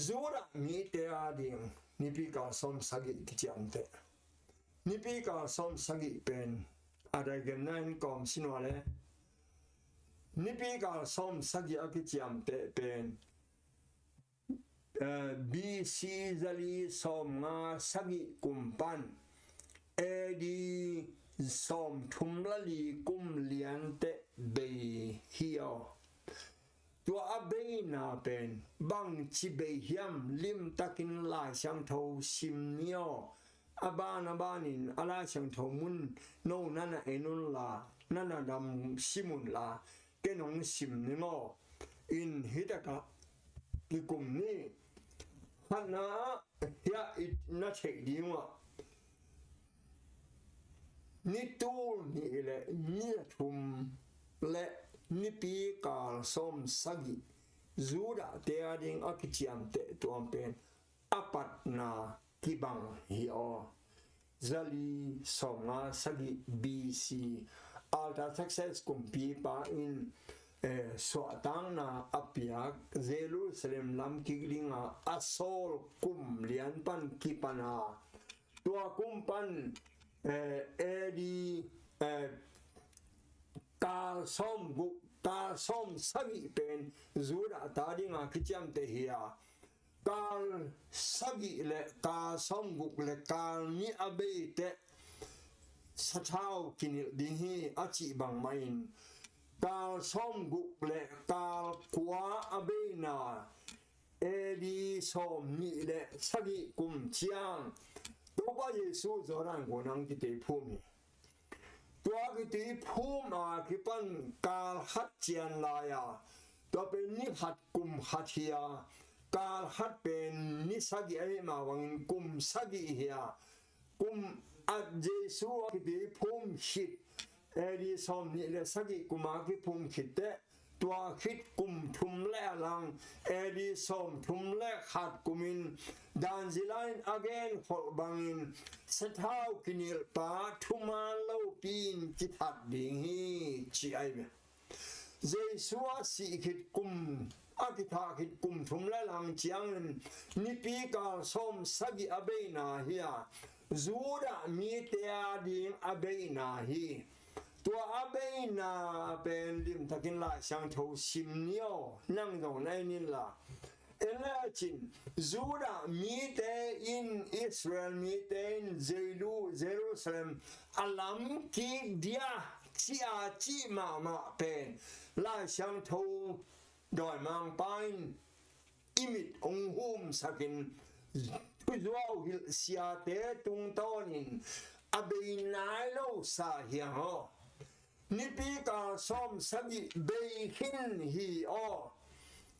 จูระมีเตอาดิงนิปีกาส้มสกิกิจอันเตนิปีกาส้มสกิเป็นอะไรกันนั่นกอมสินวาเลนิปีกาส้มสกิอากิจอันเตเป็นบีซีซาลีสมงาสกิกุมปันเอดีสมทุมลลีกุมเลียนเตเบฮิโอตัวอาเบนาเป็นบังชิเบฮิมลิมตักินลายช่างโทชิมเนียวอาบานินอาลาช่างโทมุนโนนันเอนุนลานันดำชิมุนลาเกนงชิมนิโมอินฮิตกะกิกุมนี้ฮันนาเฮียอินาเชดีวะนิตูนี่แหละนิทุมและนิปีกาลสมสกิจูดาเตียดิงอักจิอันเตตัวเป็นอปัตนากิบังฮิโอซาลีสมงาสกิบีซีอัลตาซักเซสกุมปีปาอินสวตังนาอภิยักเจรูซาเล็มลำกิกลิงาอัสโซลกุมเลียนปันกิปนาตัวกุมปันเอดีกาสมกุกาสมสกิเป็นจูระตาดิงาคิจามเตฮียกาสกิเลกาสมกุเลกามีอเบเตสะเท้ากินดิฮีอาจิบังไมน์กาสมกุเลกากวาอเบนาเอดีสมนี่เลสกิกุมเชียงตัวพระเยซูจอรันกุนังกิเตพูมีตัวกิเตพูมาคิปันกาลฮัดเจียนลายาตัวเป็นนิหัดกุมฮัดเฮียกาลฮัดเป็นนิสกิเอมาวังกุมสกิเฮียกุมอัดเยซูกิเตพูมชิดเอดีสมนี่เลสกิกุมากิพูมชิดเต ตัวคิดกุมทุมแลลังเอดีสมทุมแลขัดกุมินดานซิลันอเกนขอบังอินสะเท้ากินิลปาทุมาโลปีนกิทัดดิ่งฮีชีไอเบเจสัวสิคิดกุมอากิทาคิดกุมทุมแลลังเจียงนิปีกาสมสกิอเบนาเฮียจูดามีเตียดิ่งอเบนาฮีตัวอาเบนาเป็นริมทักินละช่างทูสิมเนียวนั่งตรงไหนนี่ละเอลจินจูดามีเตอินอิสราเอลมีเตอินเยรูซาเล็มอัลลัมกิเดียชีอาชีมาเป็นละช่างทูดอยมังปานอิมิตองหุมสักินผู้จวาวฮิลเสียเตตุงตอนินอาเบนาโลซาเฮียฮอนิปีกาสมสกิเบคินฮีอ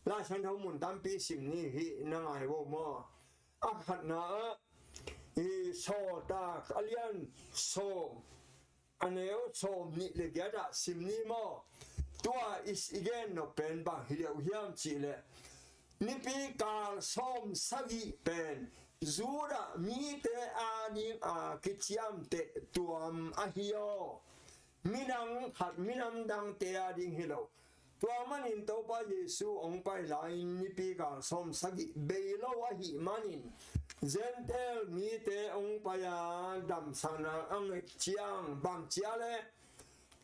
ลาฉันทำมุนตามปีสิมนี้ฮีนังไอโวมออักขัดนาอีโซตาอเลียนโซอันเอวโซนิเลกยดาสิมนี้มอตัวอิสอีเกนโนเป็นบางฮิเดียวเฮียมจีเลนิปีกาสมสกิเป็นจูดามีเตอาดิงอาคิดยามเตตัวมอหิโอมินังหัดมินังดังเตียดิ่งฮิโลตัวมันอินตัวไปเยซูองไปลายนิปีกาสมสกิเบโลวะหิมันอินเซนเทลมีเตองไปยาดัมสังนาอังเชียงบังเชียเล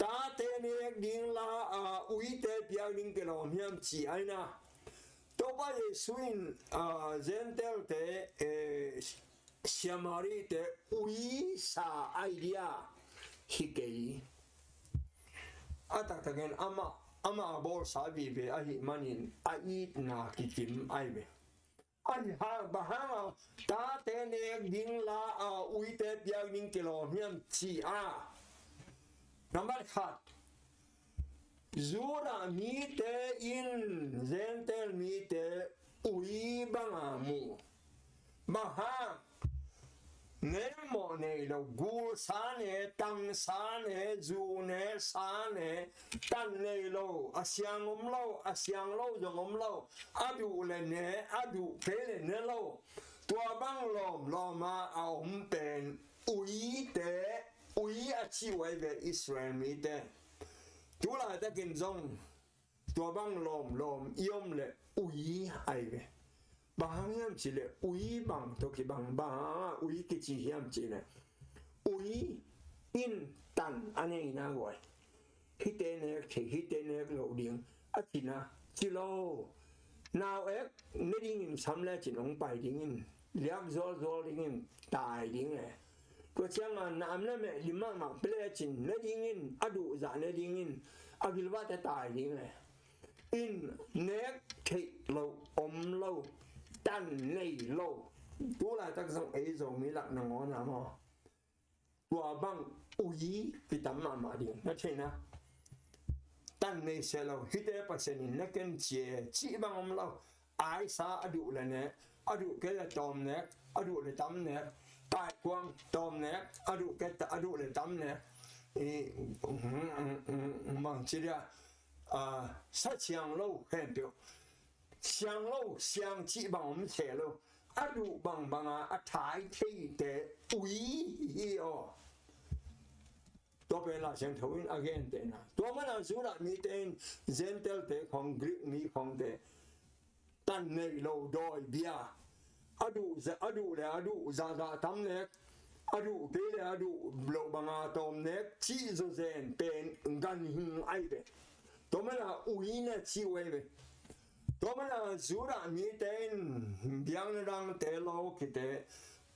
ตาเตเนกดิ่งลาอุยเตเปียดิ่งเกลอมยามชีไอนะตัวไปเยซูอินเซนเทลเตเชียมารีเตอุยซาไอเดียฮิเกยอาตักตะเกนอามาบอลสาบีเบอหิมันินอาอีนาคิกิมไอเบอันฮาบะฮาตาเตเนกดิงลาอุยเตเปียนิงกิโลเมียมชีนัมเบอร์ขัดจูรามีเตอินเซนเตลมีเตอุยบังอามูบะฮาเนโมเนโลกูสาเนตังสาเนจูเนสาเนตันเนโลอาเซียงอมโลอาเซียงโลจงอมโลอาดูเลเนอาดูเพเลเนโลตัวบังลมมาเอาเป็นอุยเตอุยอาชีวเวอิสราเอลมีเตตัวละตะกินจงตัวบังลมยอมเลอุยไอเวบางยามจีเลอุยบางตัวกี่บางอุยกิจิยามจีเลอุยอินตันอันนี้น่าไว้ฮิตเตเนกฮิตเตเนกโลดิ้งอาทินะจิโลนาวเอ็กนี่ดิ้งสำเร็จจินองไปดิ้งเลี้ยงโซดิ้งตายดิ้งเลยก็เชื่อมันน้ำนั่นแม่ลิมามาเปลี่ยนจินนี่ดิ้งอดูจานนี่ดิ้งอากิลว่าจะตายดิ้งเลยอินเนกเทโลอมโลตันในโลตัวละตั้งสองจงมีหลักนงอนนะมอตัวบังอุยพิตามาดินั่นใช่นะตันในเซลล์ฮิตเตอร์ปัสนินนักเก็นเจียจีบังอมเราไอซาอดูเลยเนี่ยอดูแกจะตอมเนี่ยอดูเลยตั้มเนี่ยตายกวางตอมเนี่ยอดูแกจะอดูเลยตั้มเนี่ยบางทีเนี่ยสัจยังโลเห็นเดียว相路相基帮我们切路，阿鲁帮阿台体的位哦，多边啦像头先阿见的呐，多么那数啦米的，人得的ของกรีกมีของ的，但ในโลดอยเบีย阿鲁เลย阿鲁ซาทำเนี่ย阿鲁เกเลย阿鲁โลบังอาตอมเนี่ยชีโซเซนเป็นกันหิงไอเบ多么那อุยเนี่ยชีเวเบตัวมันจูรามีเต็นเบียงรังเตโลกิเต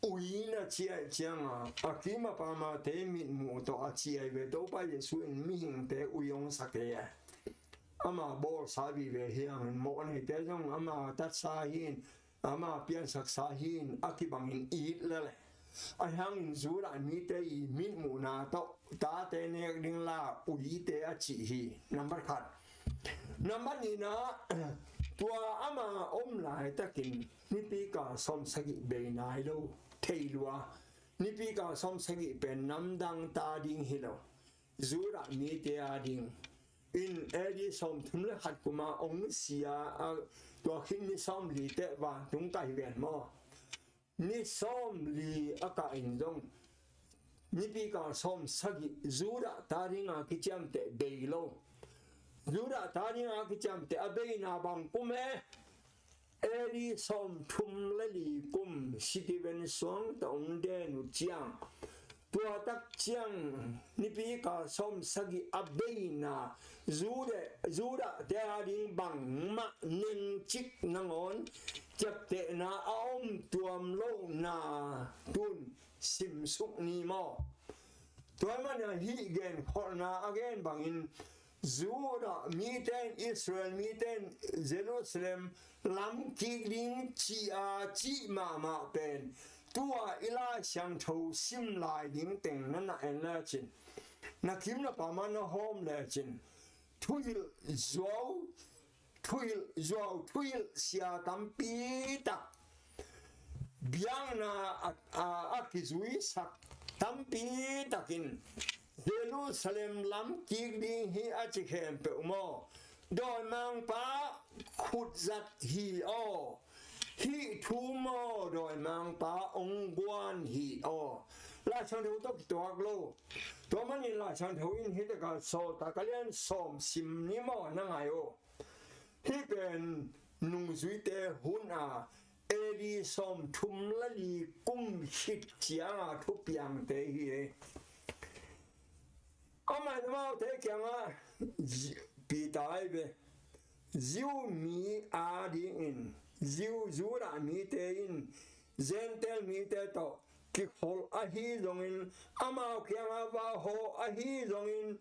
อุยน่ะเชียจังอาคิมาปามาเตมิดมูตัวอาเชียเวตัวไปเยซูอินมิหิงเตอุยองสักเกยอามาบอลสาบีเวเฮียงโมอันเตจงอามาตัดสาหินอามาเปลี่ยนสักสาหินอาคิบังอินอีดเลยอาหังอินจูรามีเตอีมิดมูนาโตตาเตเนกดิงลาอุยเตอาชีฮีนัมเบอร์ขัดนัมเบอร์นี้นะตัวอามาอมหลายตะกินนิปีกาสมสกิเบนายโลเทลัวนิปีกาสมสกิเป็นน้ำดังตาดิงฮิโลจูระมีเตียดิง in eri som thum le khat kuma ong sia to khin ni som li te wa tung kai ven mo ni som li aka in dong ni pi ka som sagi zura taringa ki cham te beilo zura taringa ki cham te abeina bang pume eri som thum le li kum Steven Song tong de nu chiang tua tak chiang ni pi ka som sagi abeina zura taring bang ma ning chik nangon chap te na aom tuam lo na tun sim suk ni mo tua man hi gen khorna again bangin zura miten Israel miten Jerusalem lam kigling chi ma pen tua ila sang tho sim lai ding teng na en la chin na kim na pa man home la chin thuil thuil sia tam pi ta biang na akizui sak tam pi takin Jerusalem lam kigling hi achikhem pe mo doi mang pa khut zat hi o hi thu mo doi mang pa ong guan hi o la chang theu to tuak lo to man in la chang theu in hi ta ka so ta ka lian som sim ni mo na ngai o hi pen nung zui te hun a eri som thum la li kum hit chia thu piang te hi e ama ma te kyang a pi tai be ziu mi a di in ziu zura mi te in zentel mi te to ki hol a hi zong in ama kyang a va ho a hi zong in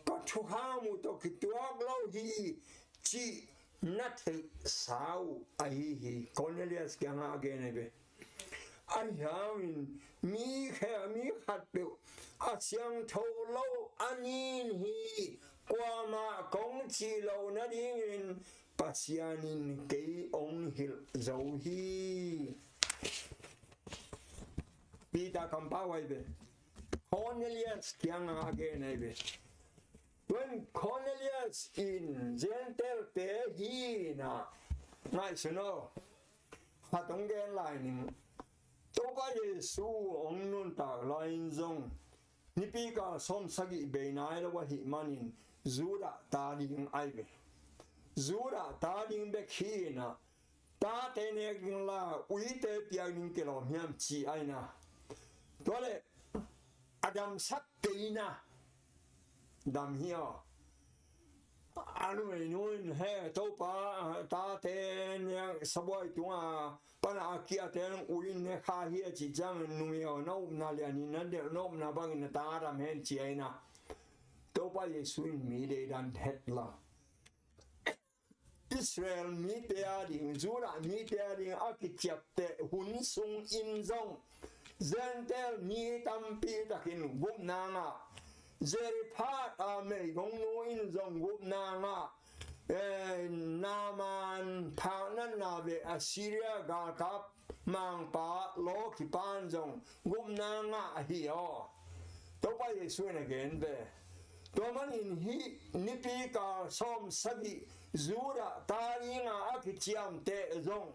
ka thu ha mu to ki tuak lo hi chi nat sao a hi Cornelius kyang a again be ai hamin mi khat pe a siang tho lo anin hi qua ma kong chi lo na ding in pasianin ke ong hil zo hi pita kampa wai be Cornelius kyang again be when Cornelius in gentle te hi na ngai suno hatong gen lai ning to ba Yesu ong nun ta lain zong ni pi ka som sagi be nai lo wa hi manin zura ta ding ai be zura ta ding be khi na ta te ne ging la ui te piang ning ke lo miam chi ai na to le adam sak te na dam hiao anu e nun he to pa ta te ne saboi tunga pana akia te ui ne kha hi chi jang nu yo no na le ni na de no na bang na ta ram hen chi ai na to pa Yesu mi de dan het la Israel mi te a ding zura mi te a ding akichap te hun sung in zong zentel mi tam pi takin gup na nga Zeriphat a me gong no in zong gup na nga Naman pa nan na be Assyria ga kap mang pa lo ki pan zong gup na nga hi o to pa Yesu na gen be to man in hi nipi ka som sagi zura tari nga akichiam te zong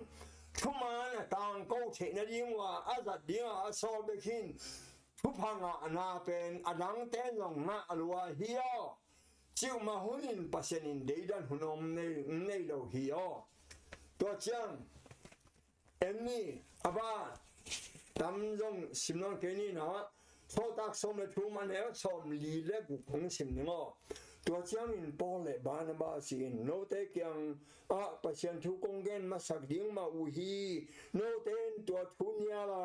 thuman tang ko che na ding wa azat ding a so be khin thupanga na pen adang te zong na alwa hi o chiu ma hunin pasenin deidan hunom nei lo hi o to chang emni aba tam zong simnon ke ni na so tak som le thu man he som li le gu khong sim ni ngo to chang in Paul le Barnabas in no te kyang a pasien thu kong gen ma sak ding ma u hi no ten to thu nya la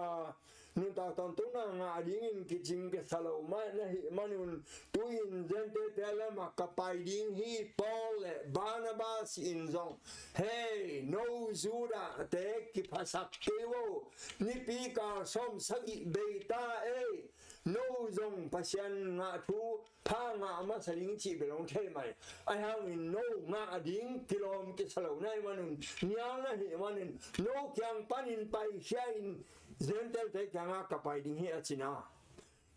nun ta ton tu na nga ding in ki jing ke salo ma na hi manun tu in zen te te le ma ka pai ding hi Paul le Barnabas in zong hey no zura te ki phasak ke wo ni pi ka som sagi be ta e no zong pasien nga thu pa nga ma saling chi be long the mai ai hang in no nga ding kilom ke salo nai manun nyang na hi manun no kyang panin pai hiain zentel te kyang ka pai ding hi achina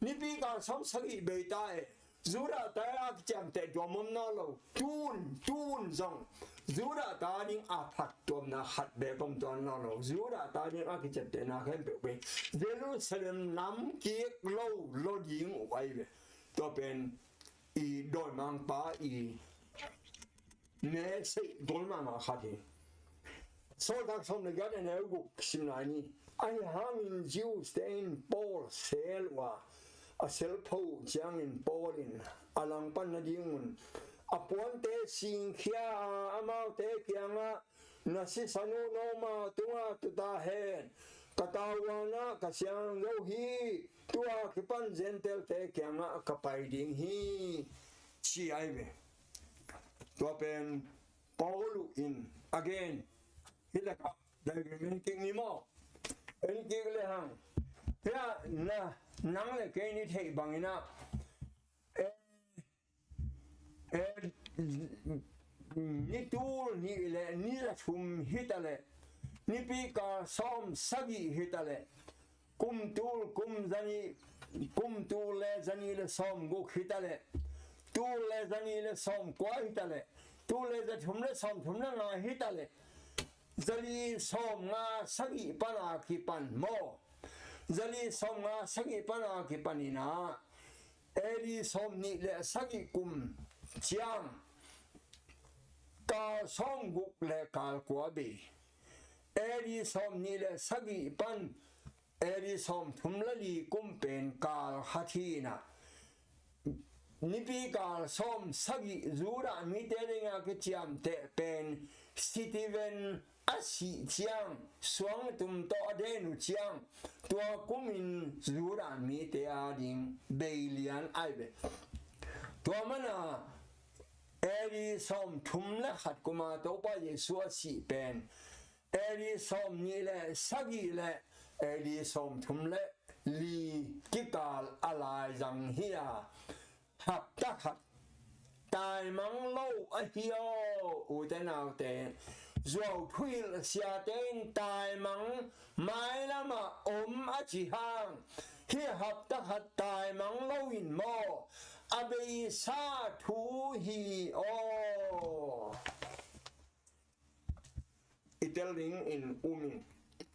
ni pi ka som sagi be ta e Zura ta chạm te cho mom nó lâu tun dòng Zura ta những apat tuom na hạt bè bom tuan nó lâu Zura ta những cái chạm te na khen bè Jerusalem nắm kiek lâu lo ding quay về to bên i đôi mang pa i nè say đôi mang mà khát đi sau đó xong rồi cái này gục xin lại ni I hang in Jew stain Paul sel wa a sel po chang in Paulin alang pan na dingun apon te sing khia amau te kyanga na si sanu no ma tunga tuta hen katawana kasyang lo hi tua kipan gentle te kyanga kapai ding hi chi ai ve to pen Paul in again hilaka dagin king ni mo en ki le hang ya na nang le ke ni thei bangina ni tu ni le ni la thum hitale ni pi ka som sagi hitale kum tu le zani le som go hitale tu le zani le som kwa hitale tu le za thum le som thum na nga hitale zali som nga sagi pana ki pan mo zali som nga sagi pana ki panina eri som ni le sagi kum chiang ka som guk le kal kwa bi eri som ni le sagi pan eri som thumlali kum pen kal hathina nipi kal som sagi zura mi te nga ke chiam te pen Steven asi chiang suang tum to adenu chiang tua kumin zura mi te ading beilian aibe tua mana eri som thumla khat kuma to pa yesu asi pen eri som ni le sagi le eri som thumle li kikal alai jang hiya hap ta khat tai mang lo a hiyo u te nau te Dầu thuyên xia tên tài mắng Mai lama a chỉ hàng Hi hợp tác hạt tài mắng lâu in mô A bì sa thú hi ô I telling in umin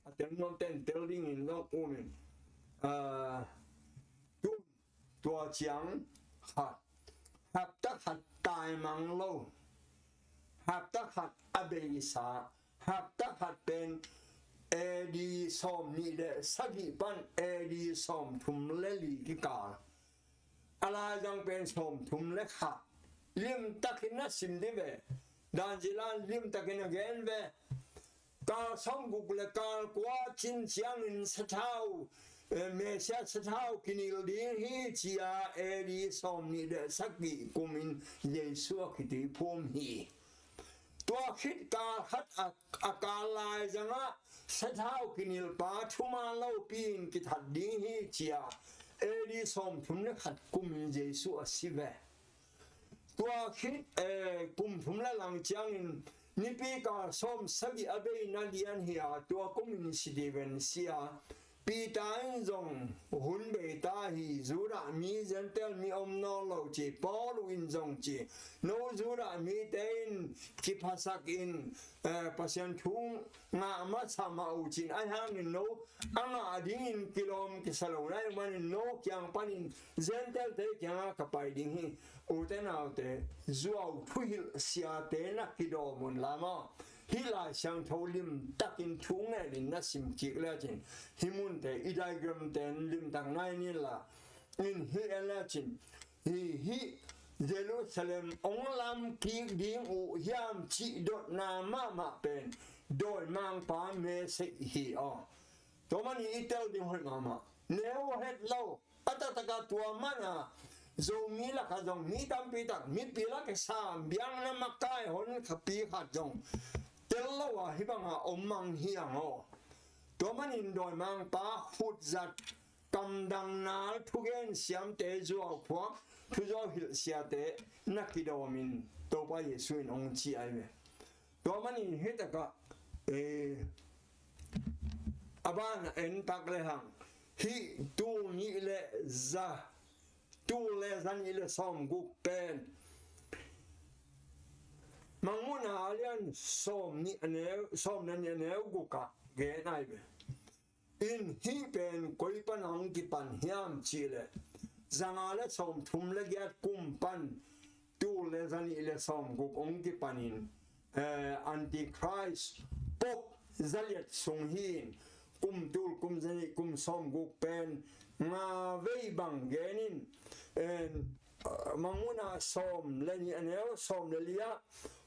A telling non ten telling in non umin Tua chiang hạt Hợp tác hạt tài mắng lâu Hợp tác hạt abeyisa hợp tác hạt bên edi som ni de sagi pan edi som thum le li ki ka ala jang pen som thum le kha lim takina sim de ve dan jilan lim takina gen ve ka som guk le ka kwa chin chiang in sathau me sha sathau kinil ding hi chia edi som ni de sagi kumin yesu ki ti phom hi tua khit ka hat akalai janga sathau kinil pa thuma lo pin ki that ding hi chia eri som thumne khat kum jesu asive tua khit kum thumla lang chiang in nipi ka som sagi abe na lian hi tua kum Steven sia pi tan zong hun be ta hi zura mi gentle mi no lo chi Paul in zong chi no zura mi ten ki phasak in pasien thung nga ma sama u chin ai hang in no anga ding in kilom ki salo nai man no kyang panin gentle te kyang ka pai ding hi u te nau te zuau thuil sia te na ki do mun lama Hila sang tholim takin thunga lin na sim ki la chin himun te idigram ten lim tang nai ni la in hi la chin hi Jerusalem onglam ki ding u hiam chi dot na ma pen doi mang pa me se hi o to mani itel ding hol mama neo het lo atataka tua mana zo mi la ka zong mi tam pi tak mi pi la ke sam biang na makai hon ka pi khat zong Tella wa hibanga omang hiango. Doman in doi mang pa hut zat kam dang nal thugen siam te zuaw kwa thuzo hil sia te nakidomin to pa Yesu in ong chi ai me. Doman in hitaka aban en tak le hang hi tu ni le za tu le zan ile som guk pen manguna alian som ni aneu som nan aneu guka ge nai be in hi pen koi pan ang ki pan hiam chile zanga le som thum le gyat kum pan tu le zan ile som guk ong ki panin antichrist pop zaliat sung hin kum tul kum zani kum som guk pen nga vei bang genin en manguna som leni aneo som lelia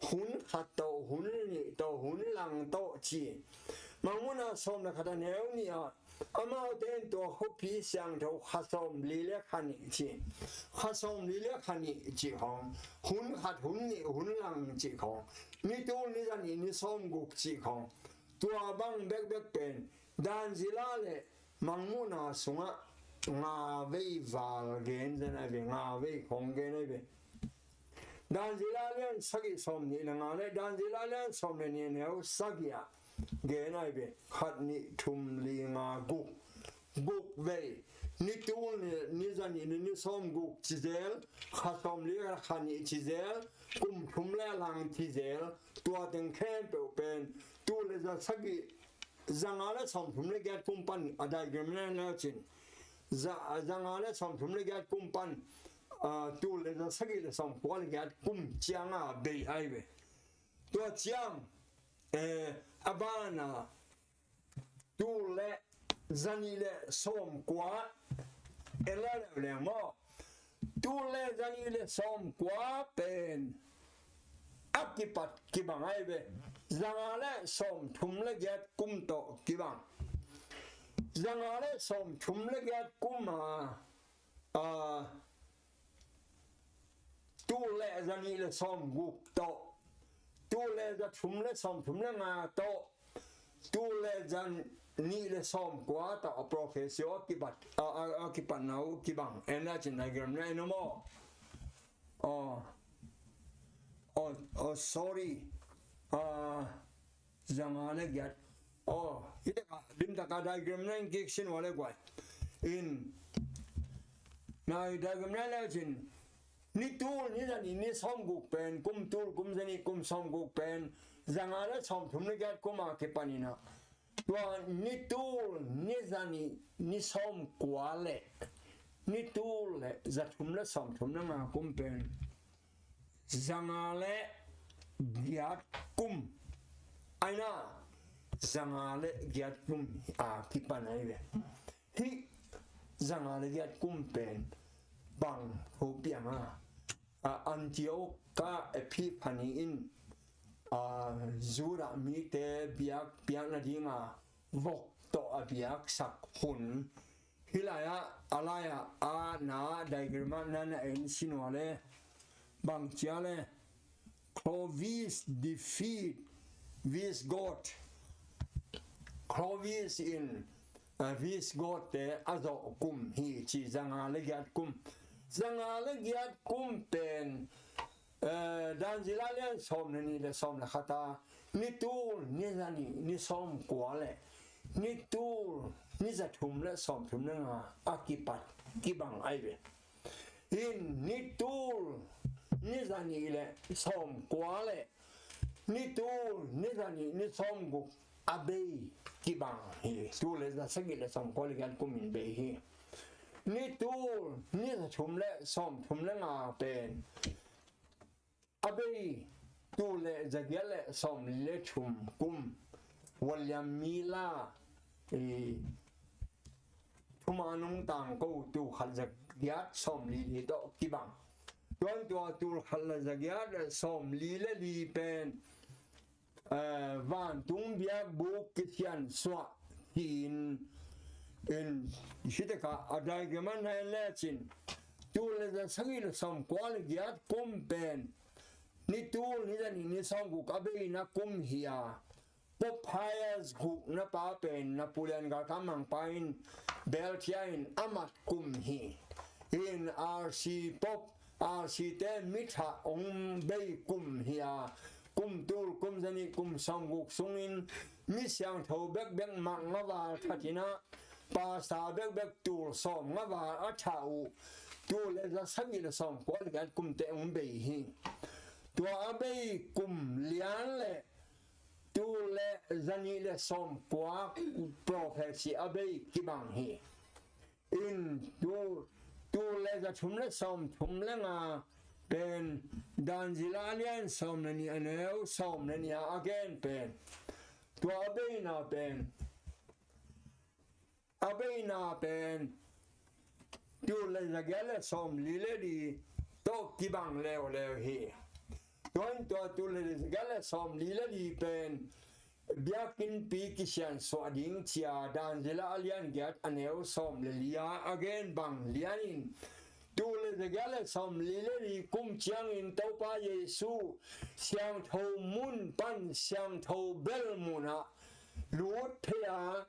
hun khato hun ni to hun lang to chi manguna som na khata neo ni a amao ten to hopi sang to khasom lile khani chi khasom lile khani chi hong hun khat hun ni hun lang chi hong ni to ni zani ni som guk chi hong tua bang bek bek pen dan zilale manguna sunga nga vei val gen zana ve nga vei khong gen ai ve dan zilalian sagi som ni nga le dan zilalian som ni neo sagia gen ai ve khat ni thum li nga guk guk vei ni tu ni zani ni som guk chizel khasom li khani chizel kum thum le lang chizel tua teng khen pe pen tu le za sagi zanga le som thum le get kum pan adai gem le chin zanga le som thum le gyat kum pan tu le na sagi le som kwal gyat kum chiang a be ai ve to chiang abana tu le zani le som kwa ela le mo tu le zani le som kwa pen akipat kibang ai ve zanga le som thum le gyat kum to kibang zanga le som thum le gyat kuma tu le zani le som guk to tu le za thum le som thum le nga to tu le zan ni le som kwa ta profesio kibat kipat nau kibang ena chin na gram na no mo sorry zanga le gyat ite ka dim ta ka diagram na injection wale kwai in na diagram na la chin ni tul ni zani ni som guk pen kum tul kum zani kum som guk pen zanga la som thum le gat kuma ke panina to ni tul ni zani ni som kwale ni tul le za thum le som thum na ma kum pen zanga le gyat kum aina zanga le gyat kum kipanai ve hi zanga le gyat kum pen bang ho piama antio ka epi pani in zura mi te biak piana dinga vok to abiak sak hun hilaya alaya na diagrama na en sinwale bang chiale Clovis defeat Visigoth Clovis in Visigoth te azo kum hi chi zanga le gyat kum pen dan zilalian som ni le som la khata ni tul ni zani ni som kwale ni tul ni za thum le som thum na akipat kibang aibe in ni tul ni zani le som kwale ni tul ni zani ni som gu abei kibang hi tul le za sagi le som kwale gyat kum in be hi ni tul ni za thum le som thum le nga pen abei tu le zagiale som le chum kum William Mila tumanung tang ko tu khal zagiat som li do kibang tuan tu khal zagiat som li pen van tung biak bu kityan swa in shiteka adai geman na lechin tu le sagi le som kwal giat kum pen ni tul ni zani ni som gu kabe na kum hiya popayas gu na pa pen na pulan ga kamang pain beltiain amat kum hi in RC pop RC te mitha ong bei kum hiya kum tul kum zani kum som gu sungin mi siang tho bek mak ngawa thatina pa sa bek tul som ngawa athau tu le la sangi la som ko le gan kum te um be hi tua abe kum lian le tu le zani le som kwa prophecy abe kibang hi in tu le za thum le som thum le nga pen dan zilalian som ni aneu som ni again pen tua abe na pen tu le za gale som li le di to kibang leo hi tu le za gale som li le di pen biakin pi kishan swading chia dan zilalian get aneu som le lia again bang lianin tu le de gale som li le ri kum chiang in tau pa Yesu siang tho mun pan siang tho bel muna lut phia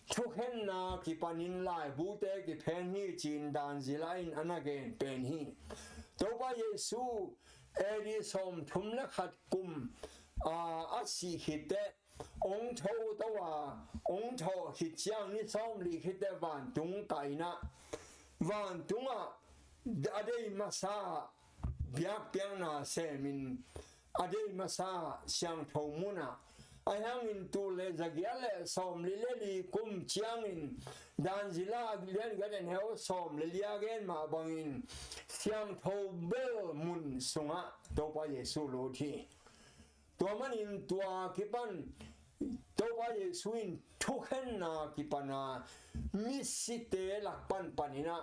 thuhen na ki panin lai bu te ki phen hi chin dan zilain anagen pen hi tau pa Yesu eri som thum la khat kum a si hite ong tho tawa ong tho hit chiang ni som li hite van tung kai na van tunga adei masa biak piang na semin adei masa siang tho muna ayang in tu le zagiale som li le li kum chiang in dan zila lian gaden heo som le lia gen ma bangin siang tho bel mun sunga to pa Yesu lo thi to man in tua kipan to pa Yesu in thuhen na kipana misite lakpan panina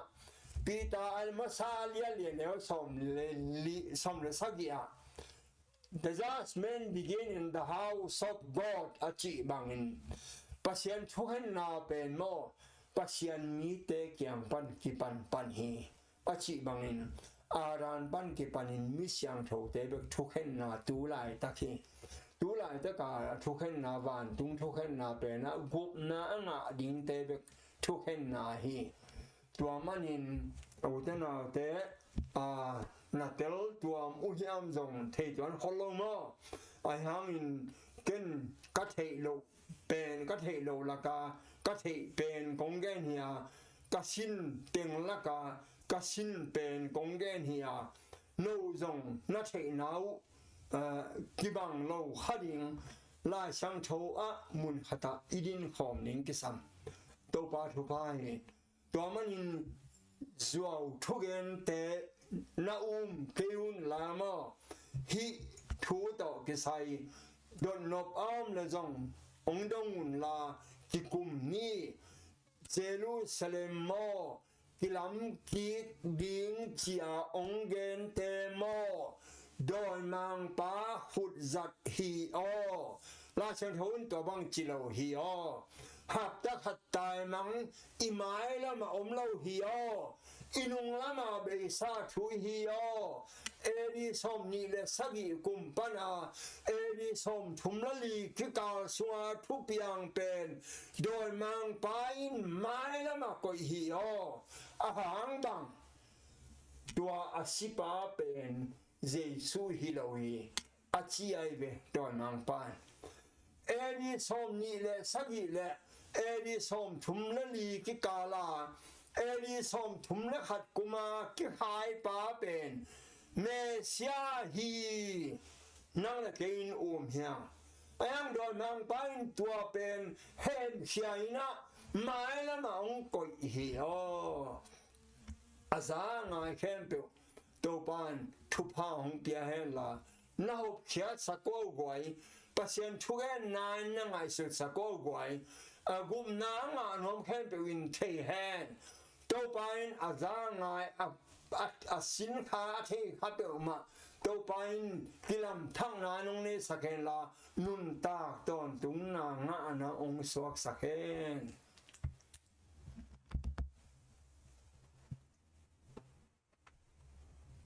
Pita al-Masalia lianeo som le sagia. The last men begin in the house of God achi bangin. Pasien thuhen na pen mo. Pasien mi te kiang pan kipan pan hi. Achi bangin. Aran pan kipanin misyang tho te bek thuhen na tu lai takhi. Tu lai ta ka thuhen na van tung thuhen na pen na gup na nga ding te bek thuhen na hi. Tua manin utena te na tel tuam uhiam zong thei tuan hollo mo ai hang in ken ka thei lo pen ka thei lo la ka thei pen kong gen hia ka sin teng la ka sin pen kong gen hia no zong na thei nau kibang lo hading la sang tho a mun khata idin khom ning kisam to pa thu pa he to manin zuaw thugen te na keun lama hi thu to kisai don nop am le zong ong dong la ki kum ni Jerusalem mo kilam ki ding chia ong gen te mo doi mang pa hut zat hi o la chen thon to bang chi lo hi o hap ta khat tai mang imai la ma om lo hi o inung la ma be sa thu hi o eri som ni le sagi kum pana eri som thum la li ki ka suwa thu piang pen doi mang pa in mai la ma ko hi o a hang bang tua asipa pen Jesu hi lo hi a chi ai be doi mang pa eri som ni le sagi le eri som thum la li ki ka la eri som thum la khat kuma ki hai pa pen me sia hi nang la kein hiang ayang doi mang pa in tua pen hem sia ina mai la ma ong ko hi o aza ngai khem pe to pan thu pa hong pia hen la nau khia sa ko goi pasien thu gen nan na ngai su sa ko goi gum na nga nom khem pe win thei hen to pain aza ngai a sin kha the kha pe ma to pain kilam thang na nong ne sa ken la nun ta ton tung na nga na ong suak sa ken